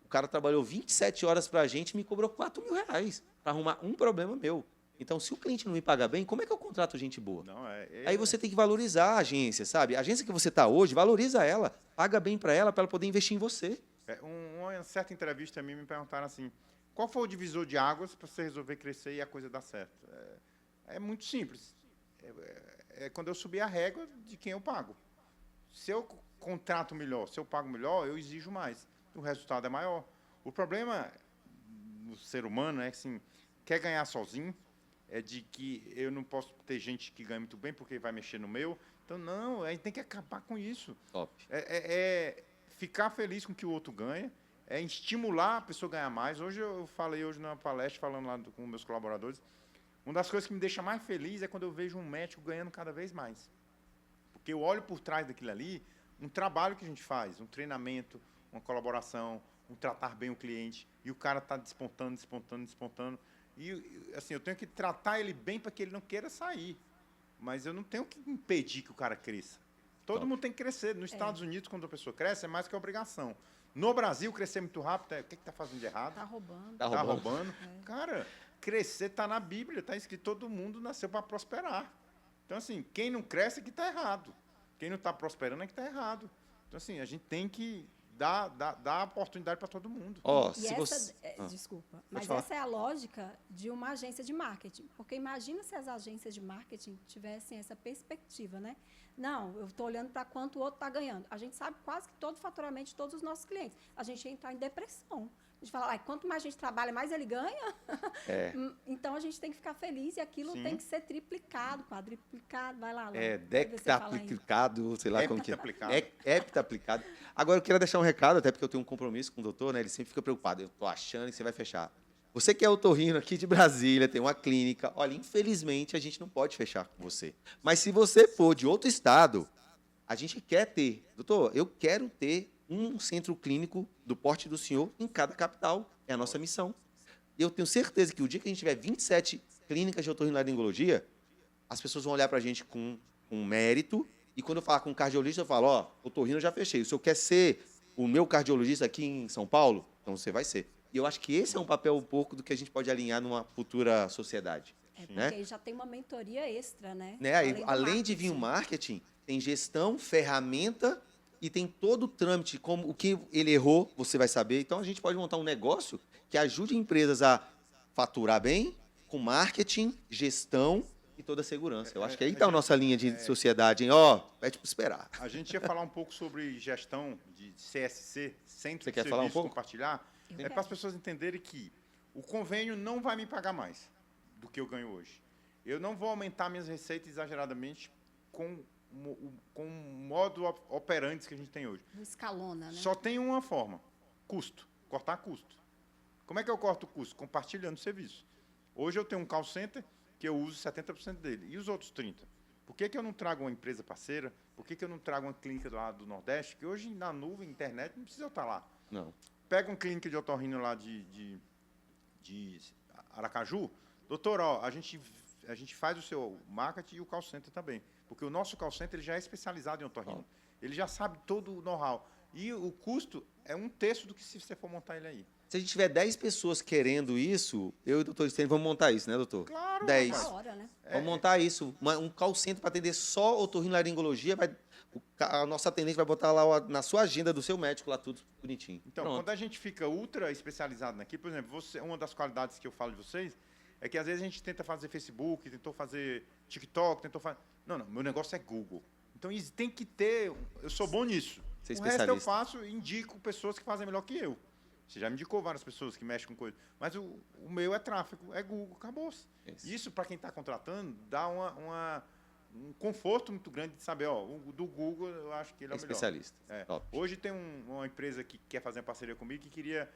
Speaker 1: o cara trabalhou 27 horas pra gente e me cobrou 4 mil reais para arrumar um problema meu. Então, se o cliente não me paga bem, como é que eu contrato gente boa?
Speaker 3: Não,
Speaker 1: Aí você tem que valorizar a agência, sabe? A agência que você está hoje, valoriza ela, paga bem para ela poder investir em você.
Speaker 3: Uma certa entrevista a mim me perguntaram assim, qual foi o divisor de águas para você resolver crescer e a coisa dar certo? É muito simples. É quando eu subir a régua de quem eu pago. Se eu contrato melhor, se eu pago melhor, eu exijo mais. O resultado é maior. O problema do ser humano é assim, quer ganhar sozinho, é de que eu não posso ter gente que ganha muito bem porque vai mexer no meu. Então, não, a gente tem que acabar com isso.
Speaker 1: Top.
Speaker 3: É ficar feliz com o que o outro ganha, é estimular a pessoa a ganhar mais. Hoje eu falei numa palestra, falando lá com meus colaboradores, uma das coisas que me deixa mais feliz é quando eu vejo um médico ganhando cada vez mais. Porque eu olho por trás daquilo ali, um trabalho que a gente faz, um treinamento, uma colaboração, um tratar bem o cliente, e o cara está despontando. E, assim, eu tenho que tratar ele bem para que ele não queira sair. Mas eu não tenho que impedir que o cara cresça. Todo mundo tem que crescer. Nos Estados Unidos, quando a pessoa cresce, é mais que obrigação. No Brasil, crescer muito rápido, o que está fazendo de errado?
Speaker 2: Tá roubando.
Speaker 1: Tá
Speaker 3: Tá
Speaker 1: roubando.
Speaker 3: roubando. Cara, crescer está na Bíblia, está escrito, todo mundo nasceu para prosperar. Então, assim, quem não cresce é que está errado. Quem não está prosperando é que está errado. Então, assim, a gente tem que dar oportunidade para todo mundo.
Speaker 1: Ó,
Speaker 2: E
Speaker 1: se
Speaker 2: essa,
Speaker 1: você...
Speaker 2: desculpa, mas
Speaker 1: falar.
Speaker 2: essa é a lógica de uma agência de marketing. Porque imagina se as agências de marketing tivessem essa perspectiva, né? Não, eu estou olhando para quanto o outro está ganhando. A gente sabe quase que todo o faturamento de todos os nossos clientes. A gente ia entrar em depressão. A gente fala, quanto mais a gente trabalha, mais ele ganha.
Speaker 1: É.
Speaker 2: Então, a gente tem que ficar feliz e aquilo
Speaker 3: Sim.
Speaker 2: tem que ser triplicado, quadriplicado. Vai lá, Alan.
Speaker 1: É,
Speaker 2: Vai ver você falar aí.
Speaker 1: dectaplicado, sei lá como que é.
Speaker 3: Heptaplicado.
Speaker 1: Heptaplicado. Agora, eu queria deixar um recado, até porque eu tenho um compromisso com o doutor, né? Ele sempre fica preocupado. Eu tô achando que você vai fechar. Você que é otorrino aqui de Brasília, tem uma clínica. Olha, infelizmente, a gente não pode fechar com você. Mas se você for de outro estado, a gente quer ter. Doutor, eu quero ter um centro clínico do porte do senhor em cada capital. É a nossa missão. E eu tenho certeza que o dia que a gente tiver 27 clínicas de otorrinolaringologia, as pessoas vão olhar para a gente com mérito. E quando eu falar com um cardiologista, eu falo, ó, otorrino eu já fechei. O senhor quer ser o meu cardiologista aqui em São Paulo? Então você vai ser. E eu acho que esse é um papel um pouco do que a gente pode alinhar numa futura sociedade.
Speaker 2: Porque
Speaker 1: né?
Speaker 2: aí já tem uma mentoria extra, né?
Speaker 1: Né? Aí,
Speaker 2: do
Speaker 1: além de vir o marketing, tem gestão, ferramenta e tem todo o trâmite, como o que ele errou, você vai saber. Então a gente pode montar um negócio que ajude empresas a faturar bem, com marketing, gestão e toda a segurança. Eu acho que aí está a nossa linha de sociedade, hein? Ó, pede para esperar.
Speaker 3: A gente ia falar um pouco sobre gestão de CSC, Centro
Speaker 1: Você
Speaker 3: de
Speaker 1: quer falar um
Speaker 3: Serviço
Speaker 1: pouco?
Speaker 3: Compartilhar.
Speaker 2: Eu
Speaker 3: É
Speaker 2: quero.
Speaker 3: para as pessoas entenderem que o convênio não vai me pagar mais do que eu ganho hoje. Eu não vou aumentar minhas receitas exageradamente com o modo operante que a gente tem hoje.
Speaker 2: Não escalona, né?
Speaker 3: Só tem uma forma: custo, cortar custo. Como é que eu corto o custo? Compartilhando serviço. Hoje eu tenho um call center que eu uso 70% dele. E os outros 30%? Por que eu não trago uma empresa parceira? Por que eu não trago uma clínica do lado do Nordeste? Que hoje, na nuvem, internet, não precisa eu estar lá.
Speaker 1: Não.
Speaker 3: Pega uma clínica de otorrino lá de Aracaju. Doutor, ó, a gente faz o seu marketing e o call center também. Porque o nosso call center ele já é especializado em otorrino. Ele já sabe todo o know-how. E o custo é 1/3 do que se você for montar ele aí.
Speaker 1: Se a gente tiver 10 pessoas querendo isso, eu e o doutor Stênio vamos montar isso, né, doutor?
Speaker 3: Claro,
Speaker 1: 10.
Speaker 3: rapaz.
Speaker 2: Na hora, né?
Speaker 1: Vamos montar isso. Um call center para atender só otorrinolaringologia. A nossa atendente vai botar lá na sua agenda do seu médico lá tudo bonitinho.
Speaker 3: Então,
Speaker 1: Pronto.
Speaker 3: quando a gente fica ultra especializado naquilo, por exemplo, uma das qualidades que eu falo de vocês é que às vezes a gente tenta fazer Facebook, tentou fazer TikTok, tentou fazer... Não, meu negócio é Google. Então, isso tem que ter... Eu sou bom nisso.
Speaker 1: Ser
Speaker 3: O resto eu
Speaker 1: especialista.
Speaker 3: faço e indico pessoas que fazem melhor que eu. Você já me indicou várias pessoas que mexem com coisas. Mas o meu é tráfego, é Google, acabou-se. Isso, para quem está contratando, dá um conforto muito grande de saber, ó, o do Google, eu acho que ele é o melhor.
Speaker 1: Especialista.
Speaker 3: É.
Speaker 1: Top.
Speaker 3: Hoje tem uma empresa que quer fazer uma parceria comigo que queria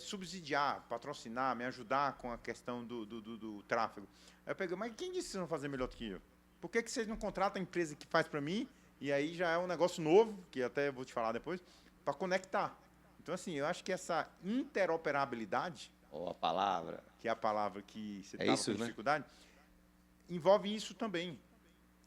Speaker 3: subsidiar, patrocinar, me ajudar com a questão do tráfego. Aí eu peguei, mas quem disse que vocês vão fazer melhor do que eu? Por que vocês não contratam a empresa que faz para mim? E aí já é um negócio novo, que até vou te falar depois, para conectar. Então, assim, eu acho que essa interoperabilidade,
Speaker 1: Ó, a palavra.
Speaker 3: que é a palavra que você
Speaker 1: É
Speaker 3: estava
Speaker 1: isso,
Speaker 3: com
Speaker 1: né?
Speaker 3: dificuldade, envolve isso também.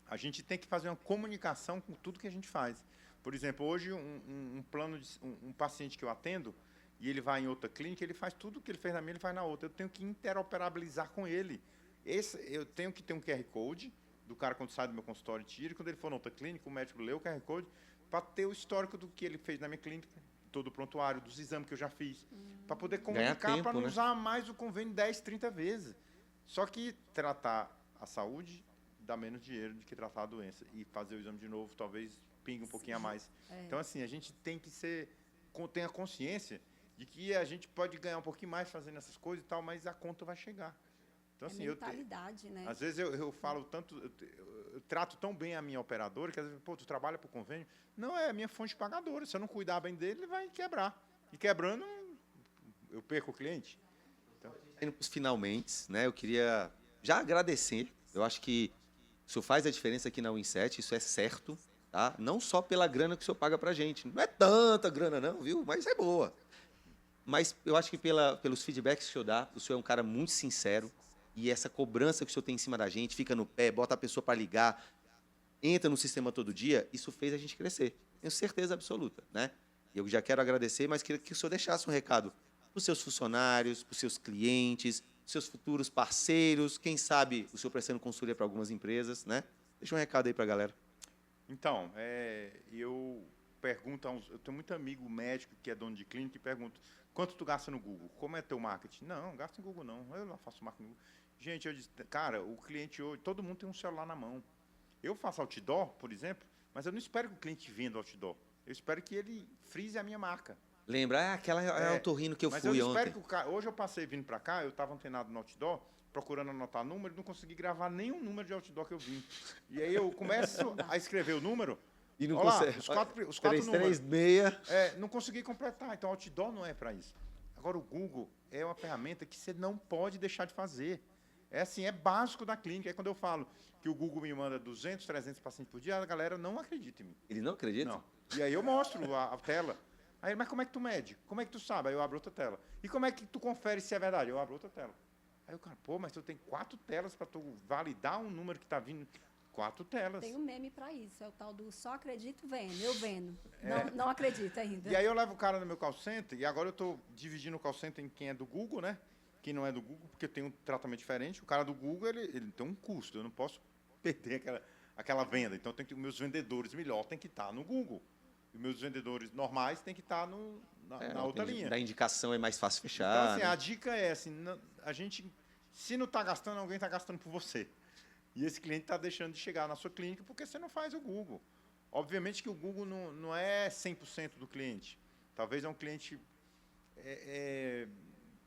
Speaker 3: A gente tem que fazer uma comunicação com tudo que a gente faz. Por exemplo, hoje um paciente que eu atendo e ele vai em outra clínica, ele faz tudo o que ele fez na minha, ele faz na outra. Eu tenho que interoperabilizar com ele. Eu tenho que ter um QR Code do cara quando sai do meu consultório e tira. Quando ele for na outra clínica, o médico lê o QR Code para ter o histórico do que ele fez na minha clínica, todo o prontuário, dos exames que eu já fiz, para poder
Speaker 1: Ganhar
Speaker 3: comunicar,
Speaker 1: tempo,
Speaker 3: para não
Speaker 1: né?
Speaker 3: usar mais o convênio 10, 30 vezes. Só que tratar a saúde dá menos dinheiro do que tratar a doença. E fazer o exame de novo, talvez pingue um pouquinho a mais. Então, assim, a gente tem que ter a consciência de que a gente pode ganhar um pouquinho mais fazendo essas coisas e tal, mas a conta vai chegar. Então, assim,
Speaker 2: mentalidade, né?
Speaker 3: às vezes eu falo tanto, eu trato tão bem a minha operadora, que às vezes, pô, tu trabalha por convênio? Não, é a minha fonte pagadora. Se eu não cuidar bem dele, ele vai quebrar. E quebrando, eu perco o cliente.
Speaker 1: Indo para os finalmente, né? Eu queria já agradecer. Eu acho que isso faz a diferença aqui na Win7, isso é certo, tá? Não só pela grana que o senhor paga pra gente. Não é tanta grana, não, viu? Mas é boa. Mas eu acho que pelos feedbacks que o senhor dá, o senhor é um cara muito sincero. E essa cobrança que o senhor tem em cima da gente, fica no pé, bota a pessoa para ligar, entra no sistema todo dia, isso fez a gente crescer. Tenho certeza absoluta, né? Eu já quero agradecer, mas queria que o senhor deixasse um recado para os seus funcionários, para os seus clientes, seus futuros parceiros, quem sabe o senhor prestando consultoria para algumas empresas, né? Deixa um recado aí para a galera.
Speaker 3: Então, eu pergunto eu tenho muito amigo médico que é dono de clínica e pergunto, quanto tu gasta no Google? Como é teu marketing? Não gasto em Google não, eu lá faço marketing no Google. Gente, eu disse, cara, o cliente hoje, todo mundo tem um celular na mão. Eu faço outdoor, por exemplo, mas eu não espero que o cliente venda outdoor. Eu espero que ele frise a minha marca.
Speaker 1: Lembra? Ah, aquela é o torrino que eu
Speaker 3: Mas
Speaker 1: fui
Speaker 3: eu espero
Speaker 1: ontem.
Speaker 3: que o cara... Hoje eu passei vindo pra cá, eu tava antenado no outdoor, procurando anotar número, e não consegui gravar nenhum número de outdoor que eu vim. E aí eu começo a escrever o número,
Speaker 1: E não
Speaker 3: olha lá,
Speaker 1: consegue.
Speaker 3: os quatro números.
Speaker 1: 336.
Speaker 3: Não consegui completar, então outdoor não é para isso. Agora, o Google é uma ferramenta que você não pode deixar de fazer. É assim, é básico da clínica. É quando eu falo que o Google me manda 200, 300 pacientes por dia, a galera não acredita em mim.
Speaker 1: Ele não acredita?
Speaker 3: Não. E aí eu mostro a tela. Aí, mas como é que tu mede? Como é que tu sabe? Aí eu abro outra tela. E como é que tu confere se é verdade? Eu abro outra tela. Aí o cara, pô, mas tu tem 4 telas para tu validar um número que está vindo. 4 telas.
Speaker 2: Tem um meme para isso, é o tal do só acredito vendo, eu vendo. Não acredito ainda.
Speaker 3: E aí eu levo o cara no meu call center, e agora eu estou dividindo o call center em quem é do Google, né? Quem não é do Google, porque tem um tratamento diferente. O cara do Google, ele tem um custo, eu não posso perder aquela venda. Então, tem que os meus vendedores melhor tem que estar no Google. E os meus vendedores normais tem que estar na outra linha.
Speaker 1: Da indicação é mais fácil fechar.
Speaker 3: Então, assim,
Speaker 1: né?
Speaker 3: a dica é assim, a gente, se não está gastando, alguém está gastando por você. E esse cliente está deixando de chegar na sua clínica porque você não faz o Google. Obviamente que o Google não é 100% do cliente. Talvez é um cliente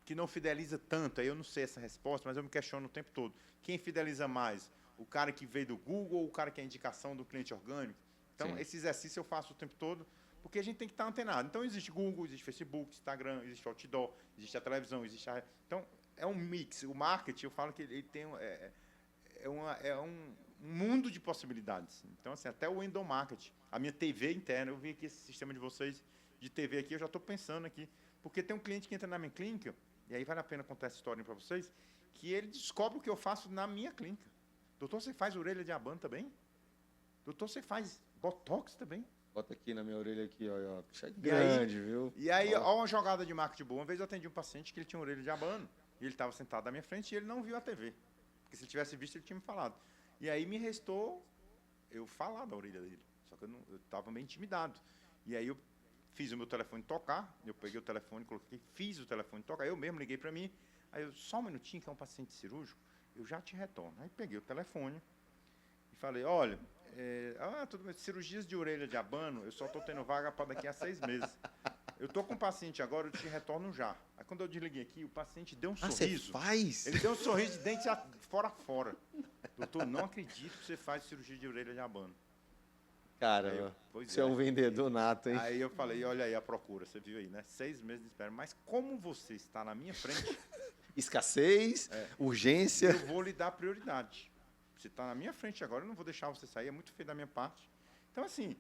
Speaker 3: que não fideliza tanto. Aí eu não sei essa resposta, mas eu me questiono o tempo todo. Quem fideliza mais? O cara que veio do Google ou o cara que é a indicação do cliente orgânico? Então,
Speaker 1: Sim.
Speaker 3: esse exercício eu faço o tempo todo, porque a gente tem que estar antenado. Então, existe Google, existe Facebook, Instagram, existe outdoor, existe a televisão, existe a... Então, é um mix. O marketing, eu falo que ele tem... um mundo de possibilidades. Então, assim, até o endomarketing. A minha TV interna, eu vi aqui esse sistema de vocês, de TV aqui, eu já estou pensando aqui, porque tem um cliente que entra na minha clínica, e aí vale a pena contar essa história para vocês, que ele descobre o que eu faço na minha clínica. Doutor, você faz orelha de abano também? Doutor, você faz botox também?
Speaker 1: Bota aqui na minha orelha aqui, ó. Puxa,
Speaker 3: E
Speaker 1: grande,
Speaker 3: aí-
Speaker 1: viu?
Speaker 3: E aí, ó, uma jogada de marketing boa. Uma vez eu atendi um paciente que ele tinha orelha de abano, e ele estava sentado na minha frente e ele não viu a TV. Porque se ele tivesse visto, ele tinha me falado. E aí me restou eu falar da orelha dele. Só que eu estava meio intimidado. E aí eu fiz o meu telefone tocar, eu peguei o telefone, coloquei, fiz o telefone tocar, eu mesmo liguei para mim. Aí eu, só um minutinho, que é um paciente cirúrgico, eu já te retorno. Aí peguei o telefone e falei, olha, tudo bem, cirurgias de orelha de abano, eu só estou tendo vaga para daqui a 6 meses. Eu estou com um paciente agora, eu te retorno já. Aí quando eu desliguei aqui, o paciente deu um
Speaker 1: Ah, você
Speaker 3: sorriso.
Speaker 1: faz?
Speaker 3: Ele deu um sorriso de dente fora a fora. Doutor, não acredito que você faz cirurgia de orelha de abano.
Speaker 1: Cara,
Speaker 3: Aí eu, pois
Speaker 1: você é um vendedor nato, hein?
Speaker 3: Aí eu falei, olha aí a procura, você viu aí, né? 6 meses de espera. Mas como você está na minha frente,
Speaker 1: Escassez, urgência.
Speaker 3: eu vou lhe dar prioridade. Você está na minha frente agora, eu não vou deixar você sair, é muito feio da minha parte. Então, assim,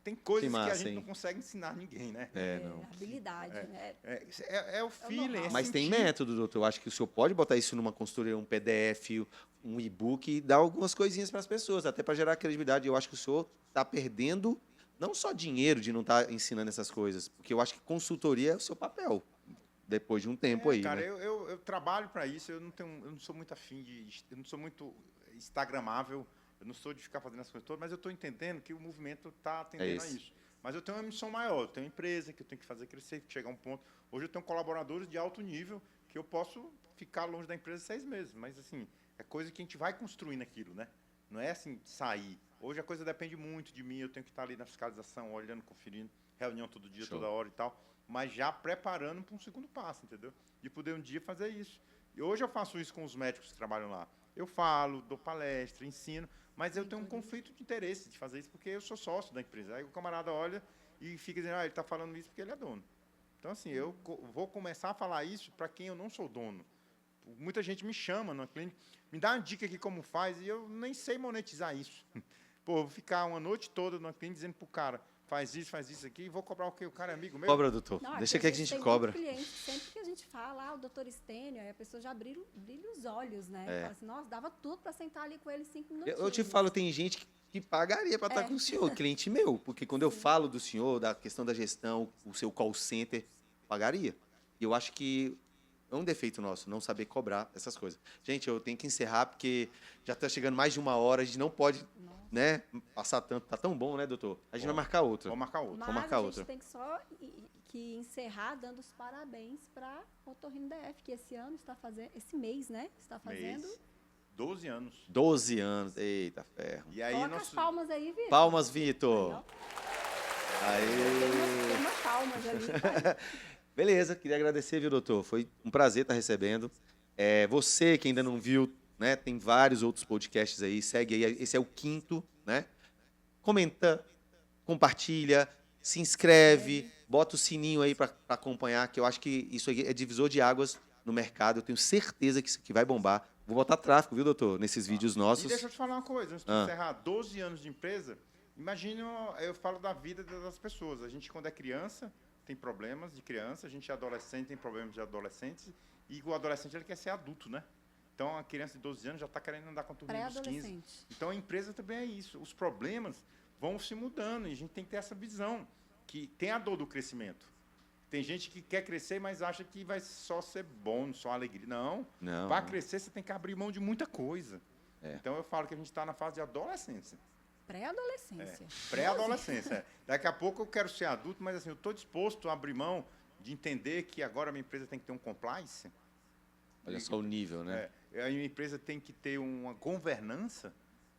Speaker 3: tem coisas que a
Speaker 1: massa,
Speaker 3: gente
Speaker 1: hein?
Speaker 3: não consegue ensinar ninguém, né?
Speaker 1: Não.
Speaker 2: Habilidade, né?
Speaker 3: É o feeling,
Speaker 2: normal.
Speaker 1: Mas tem
Speaker 3: sentir.
Speaker 1: método, doutor. Eu acho que o senhor pode botar isso numa consultoria, um PDF, um e-book e dar algumas coisinhas para as pessoas, até para gerar credibilidade. Eu acho que o senhor está perdendo não só dinheiro de não estar ensinando essas coisas, porque eu acho que consultoria é o seu papel, depois de um tempo aí.
Speaker 3: Cara,
Speaker 1: né?
Speaker 3: eu trabalho para isso, eu não sou muito afim eu não sou muito instagramável, eu não sou de ficar fazendo as coisas todas, mas eu estou entendendo que o movimento está atendendo a
Speaker 1: isso.
Speaker 3: isso. Mas eu tenho uma missão maior, eu tenho uma empresa que eu tenho que fazer crescer, que chegar a um ponto. Hoje eu tenho colaboradores de alto nível que eu posso ficar longe da empresa 6 meses, mas assim, é coisa que a gente vai construindo aquilo, né? Não é assim, sair. Hoje a coisa depende muito de mim, eu tenho que estar ali na fiscalização, olhando, conferindo, reunião todo dia,
Speaker 1: Show.
Speaker 3: toda hora e tal, mas já preparando para um segundo passo, entendeu? De poder um dia fazer isso. E hoje eu faço isso com os médicos que trabalham lá. Eu falo, dou palestra, ensino, mas eu tenho um conflito de interesse de fazer isso porque eu sou sócio da empresa. Aí o camarada olha e fica dizendo, ele está falando isso porque ele é dono. Então, assim, eu vou começar a falar isso para quem eu não sou dono. Muita gente me chama na clínica, me dá uma dica aqui como faz, e eu nem sei monetizar isso. Pô, eu vou ficar uma noite toda na clínica dizendo pro cara, faz isso aqui, e vou cobrar o quê? O cara é amigo meu?
Speaker 1: Cobra, doutor.
Speaker 2: Não,
Speaker 1: Deixa
Speaker 2: aqui
Speaker 1: que a gente
Speaker 2: tem
Speaker 1: cobra.
Speaker 2: muito cliente, sempre que a gente fala, o doutor Estênio, aí a pessoa já brilha os olhos, né?
Speaker 1: É.
Speaker 2: Fala assim, nossa, dava tudo para sentar ali com ele 5 minutinhos.
Speaker 1: Eu te falo, tem gente que pagaria para estar com o senhor, cliente meu, porque quando eu falo do senhor, da questão da gestão, o seu call center, pagaria. E eu acho que é um defeito nosso, não saber cobrar essas coisas. Gente, eu tenho que encerrar, porque já está chegando mais de 1 hora, a gente não pode, né, passar tanto. Tá tão bom, né, doutor? A gente vai marcar outra.
Speaker 3: Vou marcar outro.
Speaker 2: Mas
Speaker 1: marcar
Speaker 2: a gente
Speaker 1: outra.
Speaker 2: tem que só que encerrar dando os parabéns para o Otorrino DF, que esse ano está fazendo, esse mês, né? Está fazendo.
Speaker 3: Mês, 12 anos.
Speaker 1: 12 anos, eita ferro.
Speaker 3: E aí,
Speaker 2: Coloca as palmas aí, Vitor.
Speaker 1: Palmas,
Speaker 2: Aí,
Speaker 1: Vitor.
Speaker 2: ó.
Speaker 1: Aê!
Speaker 2: Tem uma palmas ali. Tá?
Speaker 1: Beleza, queria agradecer, viu, doutor? Foi um prazer estar recebendo. Você que ainda não viu, né, tem vários outros podcasts aí, segue aí, esse é o 5º, né? Comenta, compartilha, se inscreve, bota o sininho aí para acompanhar, que eu acho que isso aí é divisor de águas no mercado, eu tenho certeza que isso aqui vai bombar. Vou botar tráfego, viu, doutor, nesses vídeos
Speaker 3: E
Speaker 1: nossos.
Speaker 3: deixa eu te falar uma coisa, antes de encerrar, 12 anos de empresa, imagine, eu falo da vida das pessoas. A gente, quando é criança, tem problemas de criança, a gente é adolescente, tem problemas de adolescentes, e o adolescente ele quer ser adulto, né? Então, a criança de 12 anos já está querendo andar com a turminha dos 15.
Speaker 2: Pré-adolescente.
Speaker 3: Então, a empresa também é isso. Os problemas vão se mudando e a gente tem que ter essa visão, que tem a dor do crescimento. Tem gente que quer crescer, mas acha que vai só ser bom, só alegria. Não.
Speaker 1: Não.
Speaker 3: Para crescer, você tem que abrir mão de muita coisa.
Speaker 1: É.
Speaker 3: Então, eu falo que a gente está na fase de adolescência.
Speaker 2: Pré-adolescência.
Speaker 3: Pré-adolescência. Daqui a pouco eu quero ser adulto, mas assim, eu estou disposto a abrir mão de entender que agora a minha empresa tem que ter um compliance.
Speaker 1: Olha só o nível, né?
Speaker 3: A minha empresa tem que ter uma governança.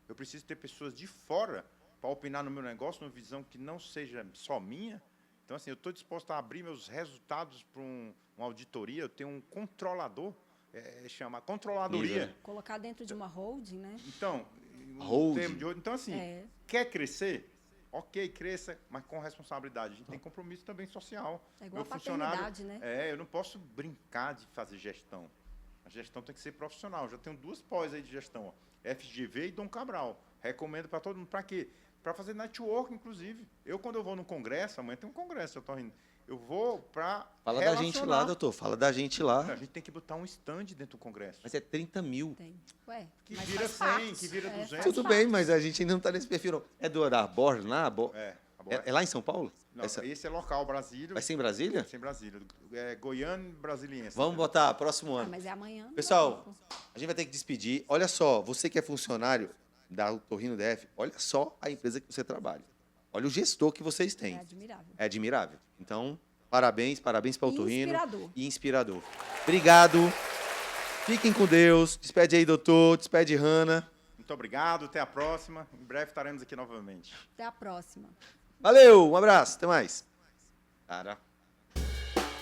Speaker 3: Eu preciso ter pessoas de fora para opinar no meu negócio, numa visão que não seja só minha. Então, assim, eu estou disposto a abrir meus resultados para uma auditoria. Eu tenho um controlador, chama controladoria.
Speaker 1: Nível.
Speaker 2: Colocar dentro de uma holding, né?
Speaker 3: Então,
Speaker 1: Holding.
Speaker 3: então assim, quer crescer? Ok, cresça, mas com responsabilidade. A gente tem compromisso também social.
Speaker 2: É igual
Speaker 3: Meu
Speaker 2: a paternidade, né?
Speaker 3: eu não posso brincar de fazer gestão. A gestão tem que ser profissional. Já tenho 2 pós aí de gestão, ó, FGV e Dom Cabral. Recomendo para todo mundo. Para quê? Para fazer network, inclusive. Quando eu vou no congresso, amanhã tem um congresso, eu vou para
Speaker 1: Fala da gente lá, doutor. Fala da gente lá.
Speaker 3: A gente tem que botar um stand dentro do congresso.
Speaker 1: Mas é 30 mil.
Speaker 2: Tem. Ué,
Speaker 3: Que
Speaker 2: mas
Speaker 3: vira
Speaker 2: faz
Speaker 3: 100,
Speaker 2: parte.
Speaker 3: que vira 200.
Speaker 1: Tudo bem, mas a gente ainda não está nesse perfil, não. É do Arbor, lá? É lá em São Paulo?
Speaker 3: Não, esse é local, Brasília.
Speaker 1: Vai ser em Brasília?
Speaker 3: Vai ser em Brasília. Goiânia e Brasiliense.
Speaker 1: Vamos botar próximo
Speaker 2: Ah,
Speaker 1: ano.
Speaker 2: mas é amanhã. não
Speaker 1: Pessoal,
Speaker 2: dá
Speaker 1: a gente vai ter que despedir. Olha só, você que é funcionário da Otorrino DF, olha só a empresa que você trabalha. Olha o gestor que vocês
Speaker 2: tempo. É
Speaker 1: têm.
Speaker 2: admirável.
Speaker 1: É admirável. Então, parabéns para o Otorrino.
Speaker 2: Inspirador.
Speaker 1: E inspirador. Obrigado. Fiquem com Deus. Despede aí, doutor. Despede, Hanna.
Speaker 3: Muito obrigado, até a próxima. Em breve estaremos aqui novamente.
Speaker 2: Até a próxima.
Speaker 1: Valeu, um abraço. Até mais. Cara.